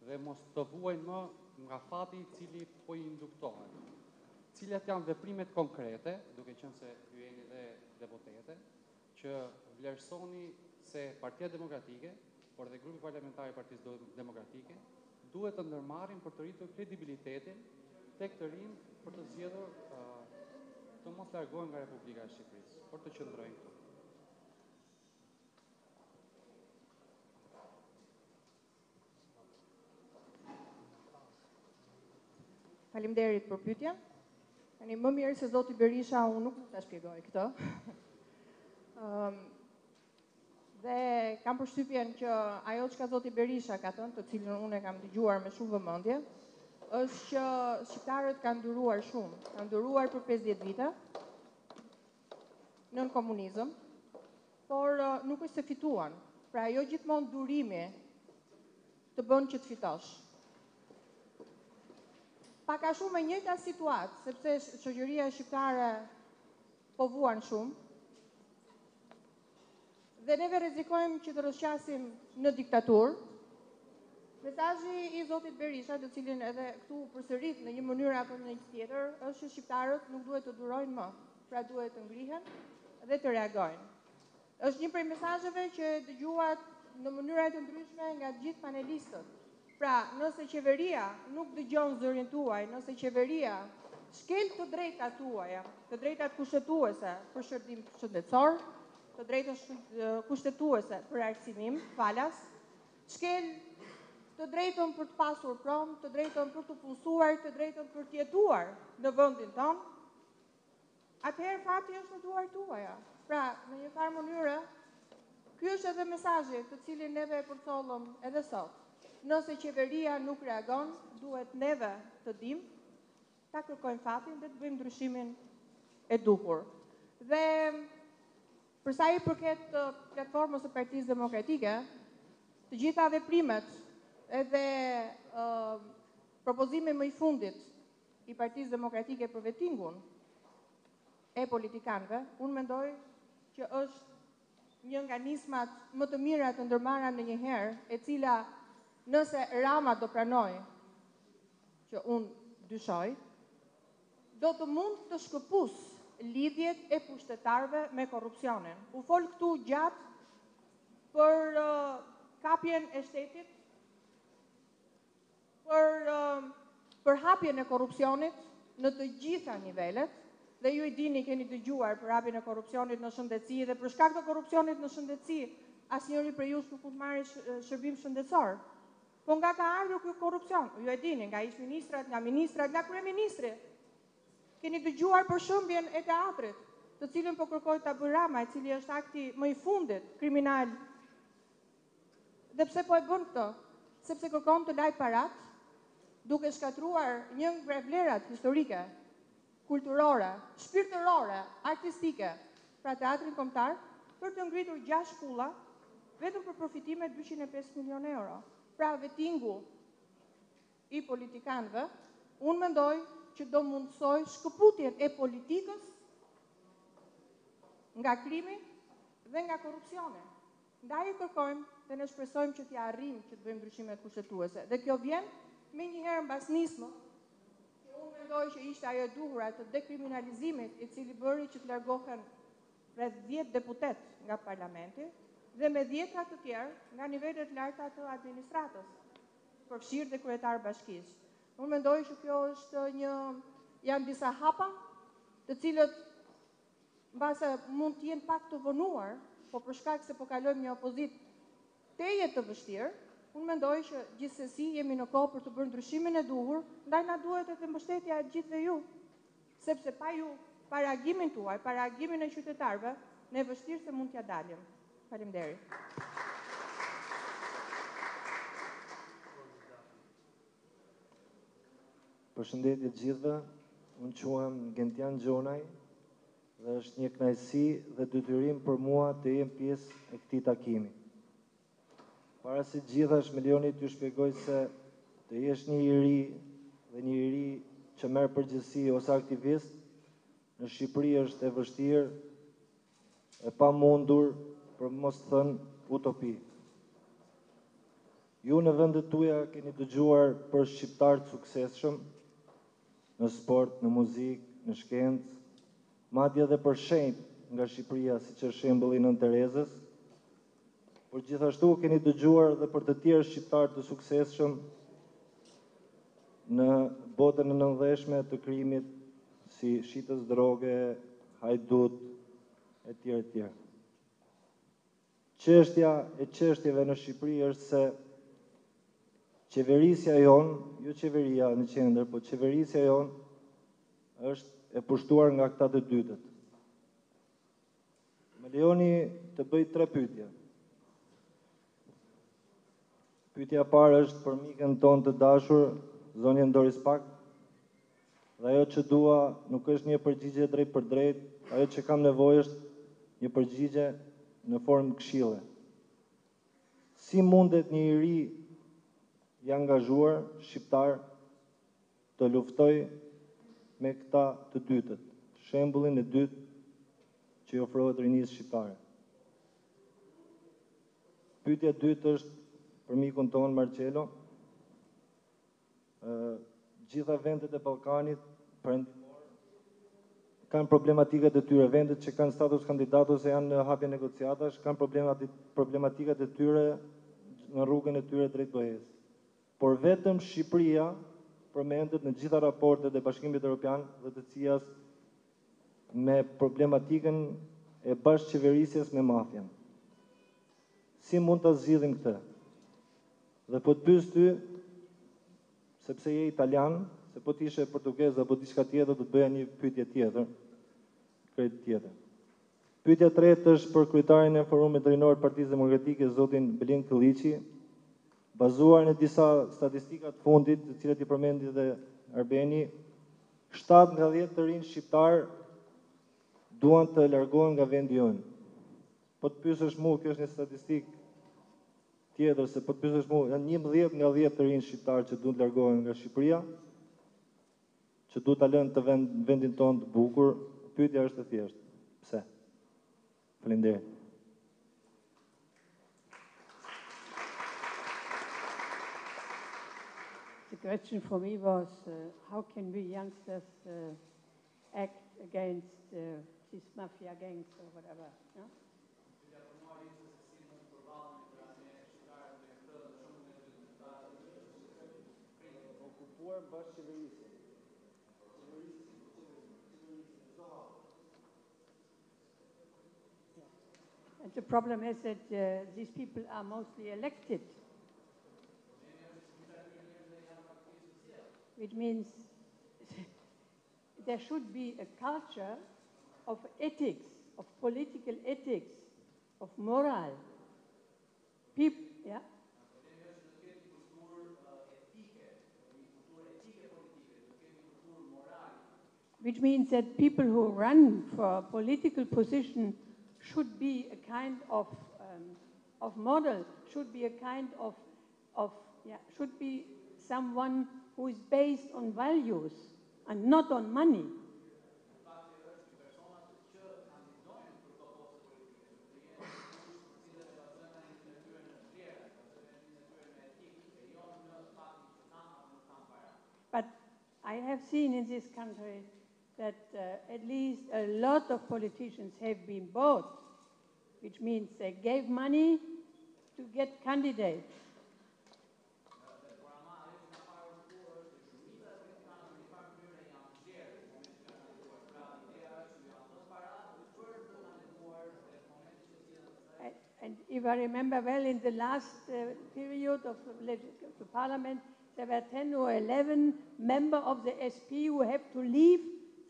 dhe mos të vuajnë më nga fati I cili po I induktohet. Cilat janë veprimet konkrete, duke qenë se ju jeni dhe deputete, që vlerësoni se Partia Demokratike, por dhe grupi parlamentar I Partisë Demokratike, duhet të ndërmarrin për të rritur kredibilitetin tek të rinj për të zgjedhur të mos largohen nga Republika e Shqipërisë, për të qëndrojnë këtu. Faleminderit për pyetjen. Tani më mirë se zoti Berisha, unë nuk ta shpjegoj këtë. Dhe kam përshtypjen që ajo çka zoti Berisha ka thënë, të cilën unë e kam dëgjuar me shumë vëmendje, është që shqiptarët kanë nduruar shumë, kanë nduruar për 50 vite nën komunizëm, por nuk është se fituan. Pra jo gjithmonë durimi të bën që të fitosh. Pak a shumë e njëjta situatë, sepse shoqëria shqiptare po vuan shumë, dhe neve rrezikojmë që të rrëshqasim në diktaturë. Mesazhi I zotit Berisha, të cilin edhe këtu përsërit në një mënyrë apo në një tjetër, është që shqiptarët nuk duhet të durojnë më, pra duhet të ngrihen dhe të reagojnë. Është një prej mesazheve që dëgjuat në mënyra të ndryshme nga gjithë panelistët. Pra, nëse qeveria nuk dëgjon zërin tuaj, nëse qeveria shkel të drejtat tuaja, të drejtat kushtetuese për shërbim shëndetësor, të drejtat kushtetuese për arsimim, falas, shkel të drejtën për të pasur prom, të drejtën për të punësuar, të drejtën për të jetuar në vendin tonë, atëherë fati është në duar tuaja. Pra, në një farë mënyrë, ky është edhe mesazhi të cilin neve e përcollëm edhe sot. Nëse qeveria nuk reagon, duhet neve të dimë, ta kërkojmë fatin dhe të bëjmë ndryshimin e duhur. Dhe përsa I përket platformës së Partisë Demokratike, të gjitha veprimet edhe propozimi më I fundit I Partisë Demokratike për vettingun e politikanëve, unë mendoj që është një nga nismat më të mira të ndërmarra në një herë, e cila nëse Rama do pranoj, që unë dyshoj, do të mund të shkëpus lidhjet e pushtetarëve me korrupsionin. U fol këtu gjatë për kapjen e shtetit, për hapjen e korrupsionit në të gjitha nivelet, dhe ju I dini, keni dëgjuar për hapjen e korrupsionit në shëndetësi dhe për shkak të korrupsionit në shëndetësi, asnjëri prej jush nuk mund të marrë shërbim shëndetësor. Po nga ka ardhur ky korrupsion? Ju e dini, nga ish-ministrat, nga ministrat, nga kryeministri. Keni dëgjuar për shembjen e teatrit, të cilën po kërkoi ta bëjë Rama, i cili është akti më i fundit kriminal. Dhe pse po e bën këtë? Sepse kërkon të lajë parat, duke shkatruar një nga vlerat historike, kulturore, shpirtërore, artistike, pra teatrin kombëtar, për të ngritur 6 kulla, vetëm për profitime 205 milion euro. Pra vettingu i politikanëve, unë mendoj që do mundsoj shkëputjen e politikës nga krimi dhe nga korrupsioni. Ndaj e kërkojmë dhe ne shpresojmë që t'ja arrijmë që të bëjmë ndryshimet kushtetuese. Dhe kjo vjen me njëherë mbas nismë, që unë mendoj që ishte ajo e duhura të dekriminalizimit, i cili bëri që të largohen rreth 10 deputet nga parlamenti dhe me 10 të tjerë nga nivelet larta të administratës, përfshirë dhe kryetar bashkisë. Unë mendoj që kjo është janë disa hapa, të cilët mbase mund të jenë pak të vonuar, po për shkak se po kalojmë një opozitë teje të vështirë, unë mendoj që gjithsesi jemi në kohë për të bërë ndryshimin e duhur, ndaj na duhet edhe mbështetja e gjithëve ju, sepse pa ju, pa reagimin tuaj, pa reagimin e qytetarëve, ne vështirë se mund t'ja dalim. Faleminderit. Përshëndetje të gjithëve, unë quhem Gentian Gjonaj dhe është një kënaqësi dhe detyrim për mua të jem pjesë e këtij takimi. Para se gjithash milioni t'ju shpjegoj se të jesh një i ri dhe një i ri që merr përgjegjësi ose aktivist, në Shqipëri është e vështirë, e pamundur, për mos thënë utopi. Ju në vendet tuaja keni dëgjuar për shqiptar të suksesshëm në sport, në muzikë, në shkencë, madje edhe për shenjtë nga Shqipëria, siç është shembulli Nën Terezës, por gjithashtu keni dëgjuar edhe për të tjerë shqiptar të suksesshëm në botën e nëndheshme të krimit, si shitës droge, hajdut, e tjerë. Çështja e çështjeve në Shqipëri është se qeverisja jonë, jo qeveria në qendër, po qeverisja jonë është e pushtuar nga këta të dytët. Më lejoni të bëj 3 pyetje. Pyetja e parë është për mikën tonë të dashur, zonjën Doris Pack, dhe ajo që dua nuk është një përgjigje drejt për drejt, ajo që kam nevojë është një përgjigje në formë këshille. Si mundet një i ri i angazhuar shqiptar të luftoj me këta të dytët, shembullin e dytë që i ofrohet rinisë shqiptare. Pyetja e dytë është për mikun tonë Marcelo. Gjitha vendet e Ballkanit perëndimor kanë problematikat e tyre. Vendet që kanë status kandidat ose janë në hapje negociatash kanë problematikat e tyre në rrugën e tyre drejt BE-s. Por vetëm Shqipëria përmendet në gjitha raportet e Bashkimit Evropian dhe të cilas me problematikën e bashkëqeverisjes me mafian. Si mund ta zgjidhim këtë? Dhe po të pyes ty, sepse je italian, se po t'ishe portugez apo diçka tjetër, do të bëja një pyetje tjetër, krejt tjetër. Pyetja e tretë është për kryetarin e Forumit Rinor të Partisë Demokratike, zotin Belin Kylliçi, bazuar në disa statistika të fundit, të cilat i përmendi dhe Arbeni, 7 nga 10 të rinj shqiptar duan të largohen nga vendi ynë. Po të pyesësh mua, kjo është një statistikë tjetër, se po të pyesësh mua, janë 11 nga 10 të rinj shqiptar që duan të largohen nga Shqipëria, që duhet ta lënë të vendin tonë të bukur. Pyetja është e thjeshtë. Pse? Faleminderit. The question for me was, how can we youngsters act against these mafia gangs or whatever? Yeah? And the problem is that these people are mostly elected, which means there should be a culture of ethics, of political ethics, of moral. People, yeah? Which means that people who run for a political position should be a kind of model, should be a kind should be someone who is based on values and not on money. But I have seen in this country that at least a lot of politicians have been bought, which means they gave money to get candidates. And if I remember well, in the last period of the parliament, there were 10 or 11 members of the SP who have to leave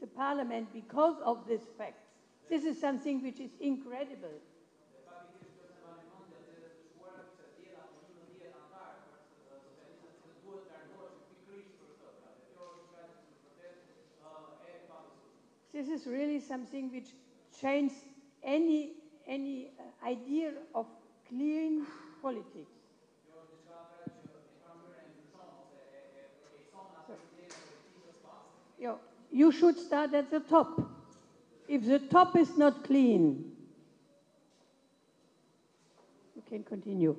the parliament because of this fact. This is something which is incredible. This is really something which changes any idea of clean politics. So, you should start at the top. If the top is not clean, you can continue.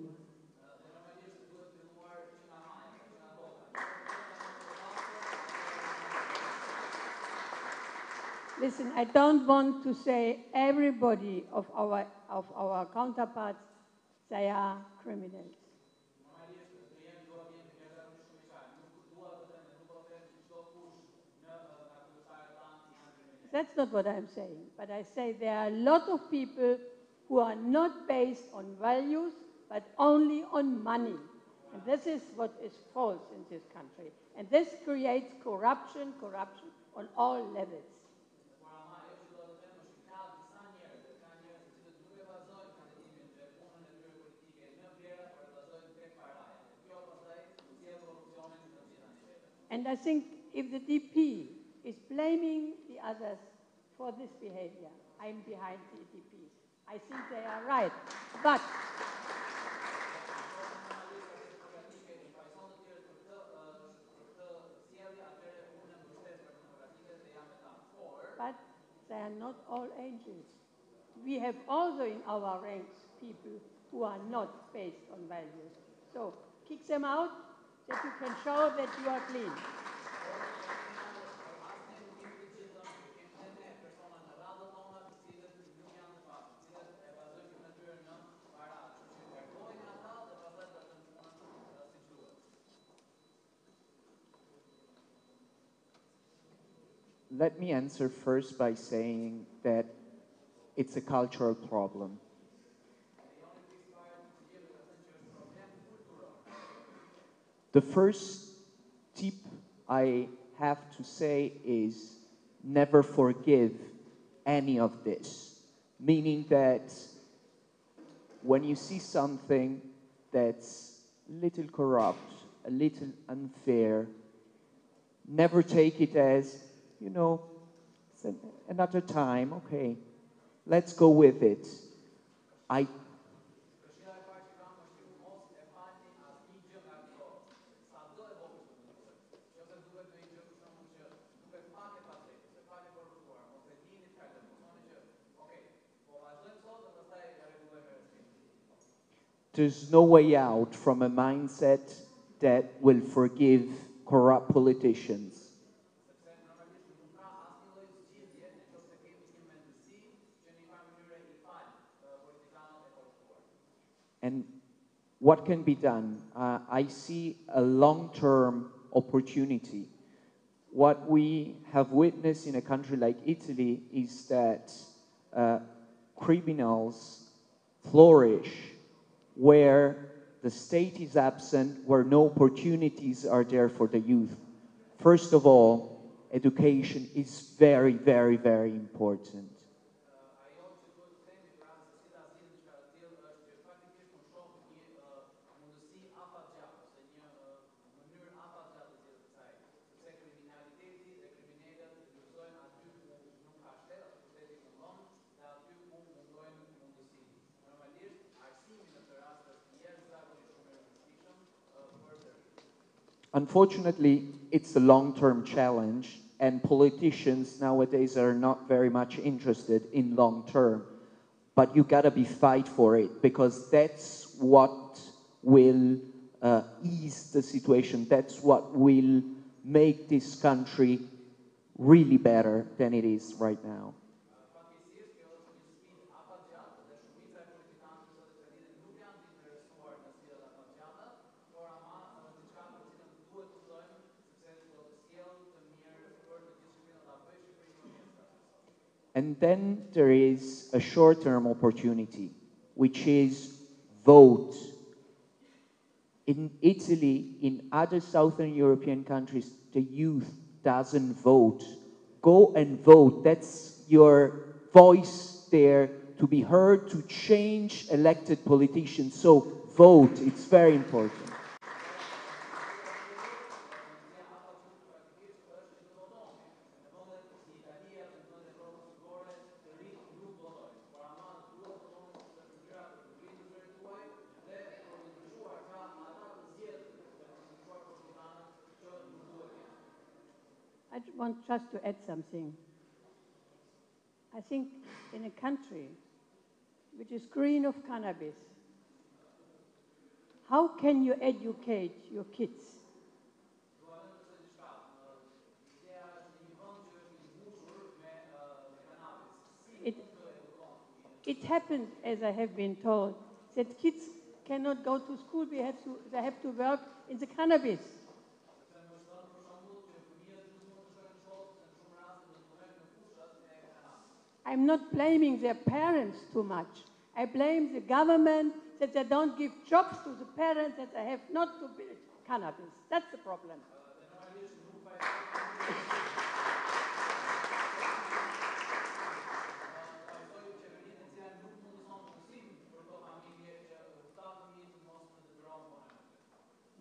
Listen, I don't want to say everybody of our counterparts, they are criminals. That's not what I'm saying, but I say there are a lot of people who are not based on values, but only on money. And this is what is false in this country. And this creates corruption on all levels. And I think if the DP is blaming the others for this behavior, I'm behind the DPs. I think they are right. But they are not all angels. We have also in our ranks people who are not based on values. So kick them out, that you can show that you are clean. Let me answer first by saying that it's a cultural problem. The first tip I have to say is never forgive any of this, meaning that when you see something that's a little corrupt, a little unfair, never take it as, you know, it's another time, okay, let's go with it. There's no way out from a mindset that will forgive corrupt politicians. And what can be done? I see a long-term opportunity. What we have witnessed in a country like Italy is that criminals flourish where the state is absent, where no opportunities are there for the youth. First of all, education is very, very, very important. Unfortunately, it's a long-term challenge, and politicians nowadays are not very much interested in long-term. But you gotta be fight for it, because that's what will ease the situation. That's what will make this country really better than it is right now. And then there is a short-term opportunity, which is vote. In Italy, in other Southern European countries, the youth doesn't vote. Go and vote. That's your voice there to be heard, to change elected politicians. So vote, it's very important. I want just to add something. I think in a country which is green of cannabis, how can you educate your kids? It happened, as I have been told, that kids cannot go to school, they have to work in the cannabis. I'm not blaming their parents too much. I blame the government that they don't give jobs to the parents, that they have not to build cannabis. That's the problem.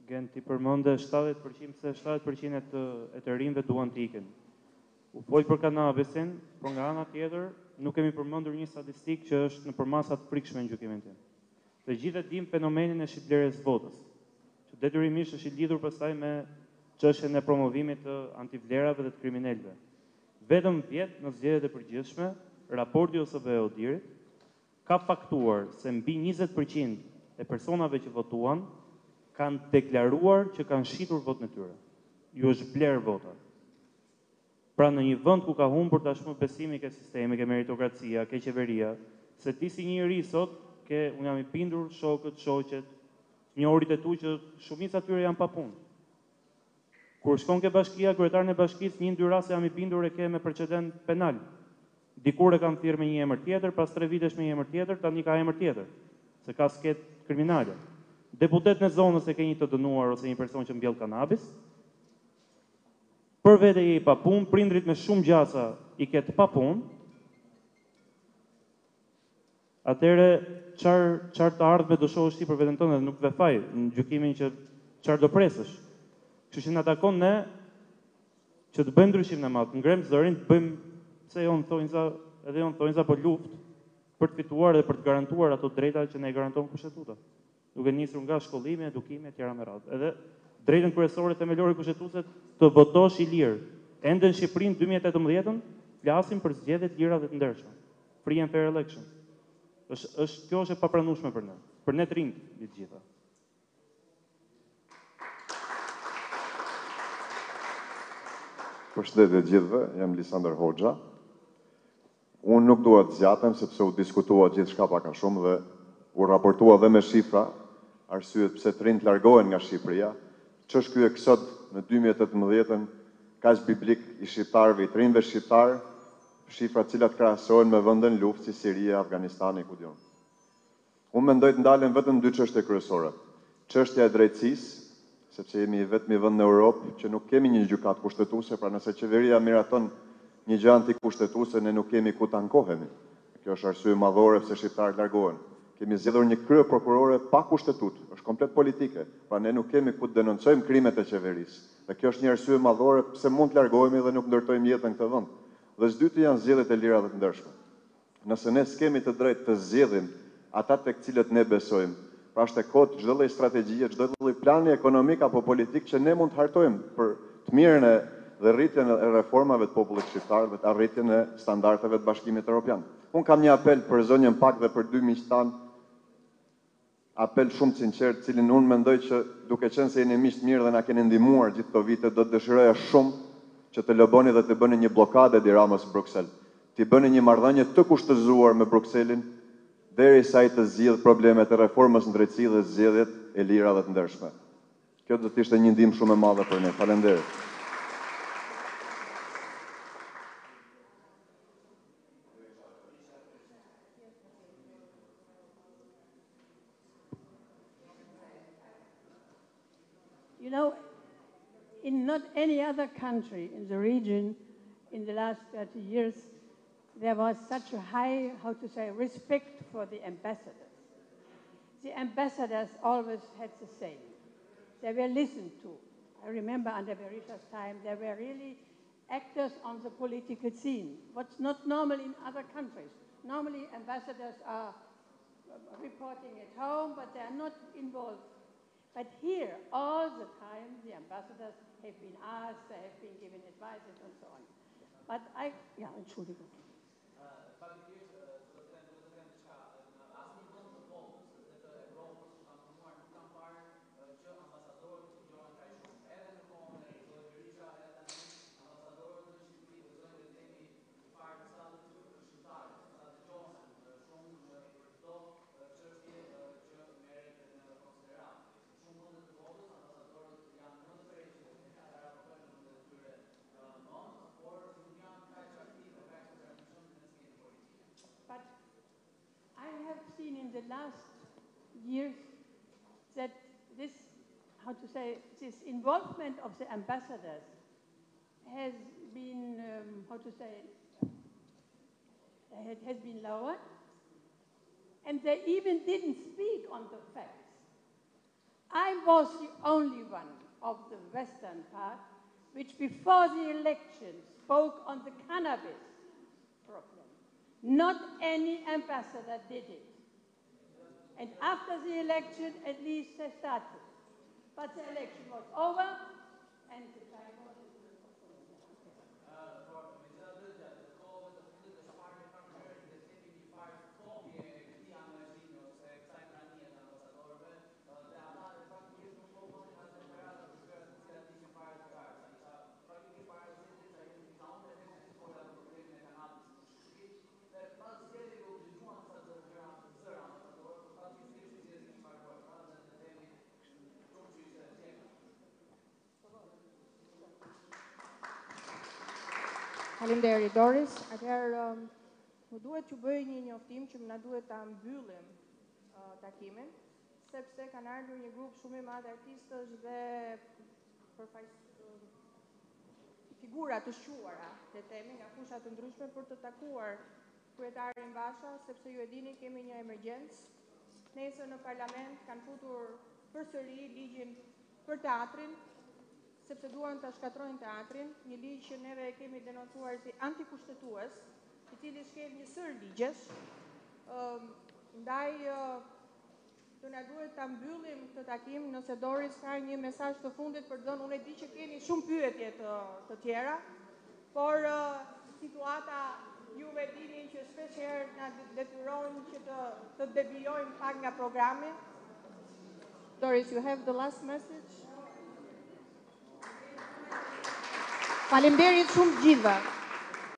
Gen ti përmende 70% se 70% e të rinjve duan të ikin. U folë për kanabisin, por nga ana tjetër nuk kemi përmendur një statistikë që është në përmasa të frikshme në gjykimin tim. Të gjithë e dim fenomenin e shitblerjes votës, që detyrimisht është i lidhur pastaj me çështjen e promovimit të antivlerave dhe të kriminalëve. Vetëm vjet në zgjedhjet e përgjithshme, raporti OSBE-Odirit ka faktuar se mbi 20% e personave që votuan kanë deklaruar që kanë shitur votën e tyre. Ju është bler vota. Pra në një vend ku ka humbur tashmë besimi ke sistemi, ke meritokracia, ke qeveria, se ti si një njerëz sot, unë jam i bindur, shokët, shoqet, njohurit e tu që shumica tyre janë pa punë. Kur shkon ke bashkia, kryetarin e bashkisë, një ndër raste jam i bindur e ke me precedent penal. Dikur e kam thirrë me një emër tjetër, pas 3 vitesh me një emër tjetër, tani ka emër tjetër, se ka sket kriminale. Deputet në zonës e ke një të dënuar ose një person që mbjell kanabis, për vete je i papun, prindrit me shumë gjasa i ketë papun, atëre qarë të ardhme do shohësh ti për veten tënde dhe nuk ve faj në gjykimin që qarë do presësh. Kështu që na takon ne që të bëjmë ndryshim në matë, ngrem zërin, të bëjmë pse jonë thonjza për luftë për të fituar dhe për të garantuar ato drejta që ne i garanton kushtetuta. Duke nisur nga shkollimi, edukimi e tjera me radhë. Edhe drejtën kryesore themelore kushtetuese të votosh i lirë. Ende në Shqipërinë 2018 flasim për zgjedhje të lira dhe të ndershme. Free and fair elections. Kjo është e papranueshme për ne. Për ne të rinjt mbi të gjitha. Përshëndetje të gjithëve, jam Lisandër Hoxha. Unë nuk dua të zgjatem sepse u diskutua gjithçka pak a shumë dhe u raportua dhe me shifra arsyet pse të rinjt largohen nga Shqipëria. Ç'është ky eksod në 2018-ën kaq biblik i shqiptarëve, i të rinjve shqiptar, shifra të cilat krahasohen me vende në luftë si Siria, Afganistani, ku diun. Unë mendoj të ndalen vetëm 2 çështje kryesore. Çështja e drejtësisë, sepse jemi vetmi vend në Europë që nuk kemi një gjykatë kushtetuese, pra nëse qeveria miraton një gjë antikushtetuese, ne nuk kemi ku të ankohemi. Kjo është arsye madhore pse shqiptarët largohen. Kemi zgjedhur një krye prokurore pa kushtetut, është komplet politike, pra ne nuk kemi ku të denoncojmë krimet e qeverisë. Dhe kjo është një arsye madhore pse mund të largohemi dhe nuk ndërtojmë jetën në këtë vend. Dhe së dyti janë zgjedhjet e lira dhe të ndershme. Nëse ne s'kemi të drejtë të zgjedhim ata tek cilët ne besojmë, pra është e kohë çdo lloj strategjie, çdo lloj plani ekonomik apo politik që ne mund të hartojmë për të mirën dhe rritjen e reformave të popullit shqiptar dhe të arritjen e standardeve të Bashkimit Evropian. Unë kam një apel për zonjën Pak dhe për dy miqtë tanë, apel shumë sinqert, cilin unë mendoj që duke qenë se jeni miq të mirë dhe na keni ndihmuar gjithë këto vite, do të dëshiroja shumë që të lëboni dhe të bëni një blokadë di Ramës Bruksel. Të bëni një marrëdhënie të kushtëzuar me Brukselin derisa ai të zgjidh problemet e reformës në drejtësi dhe zgjedhjet e lira dhe të ndershme. Kjo do të ishte një ndihmë shumë e madhe për ne. Faleminderit. You know, in not any other country in the region in the last 30 years, there was such a high, respect for the ambassadors. The ambassadors always had the same. They were listened to. I remember under Berisha's time, they were really actors on the political scene, what's not normal in other countries. Normally, ambassadors are reporting at home, but they are not involved. But here, all the time, the ambassadors have been asked, they have been given advices and so on. But Entschuldigung. In the last years that this involvement of the ambassadors has been, has been lowered, and they even didn't speak on the facts. I was the only one of the Western part which before the election spoke on the cannabis problem. Not any ambassador did it. And after the election, at least they started. But the election was over, and the time was... Faleminderit Doris. Atëherë më duhet t'ju bëj një njoftim që na duhet ta mbyllim takimin, sepse kanë ardhur një grup shumë i madh artistësh dhe figura të shquara, le të themi, nga fusha të ndryshme për të takuar kryetarin Basha, sepse ju e dini kemi një emergjencë. Nesër në parlament kanë futur përsëri ligjin për teatrin, sepse duan të shkatrojnë teatrin, një ligj që neve e kemi denoncuar si antikushtetues, i cili shkel një sër ligjesh. Ndaj do na duhet ta mbyllim këtë takim, nëse Doris ka një mesazh të fundit për të dhënë. Unë e di që keni shumë pyetje të tjera, por situata juve dini që shpesh herë na detyrojnë që të devijojmë pak nga programi. Doris, you have the last message? Faleminderit shumë gjithëve.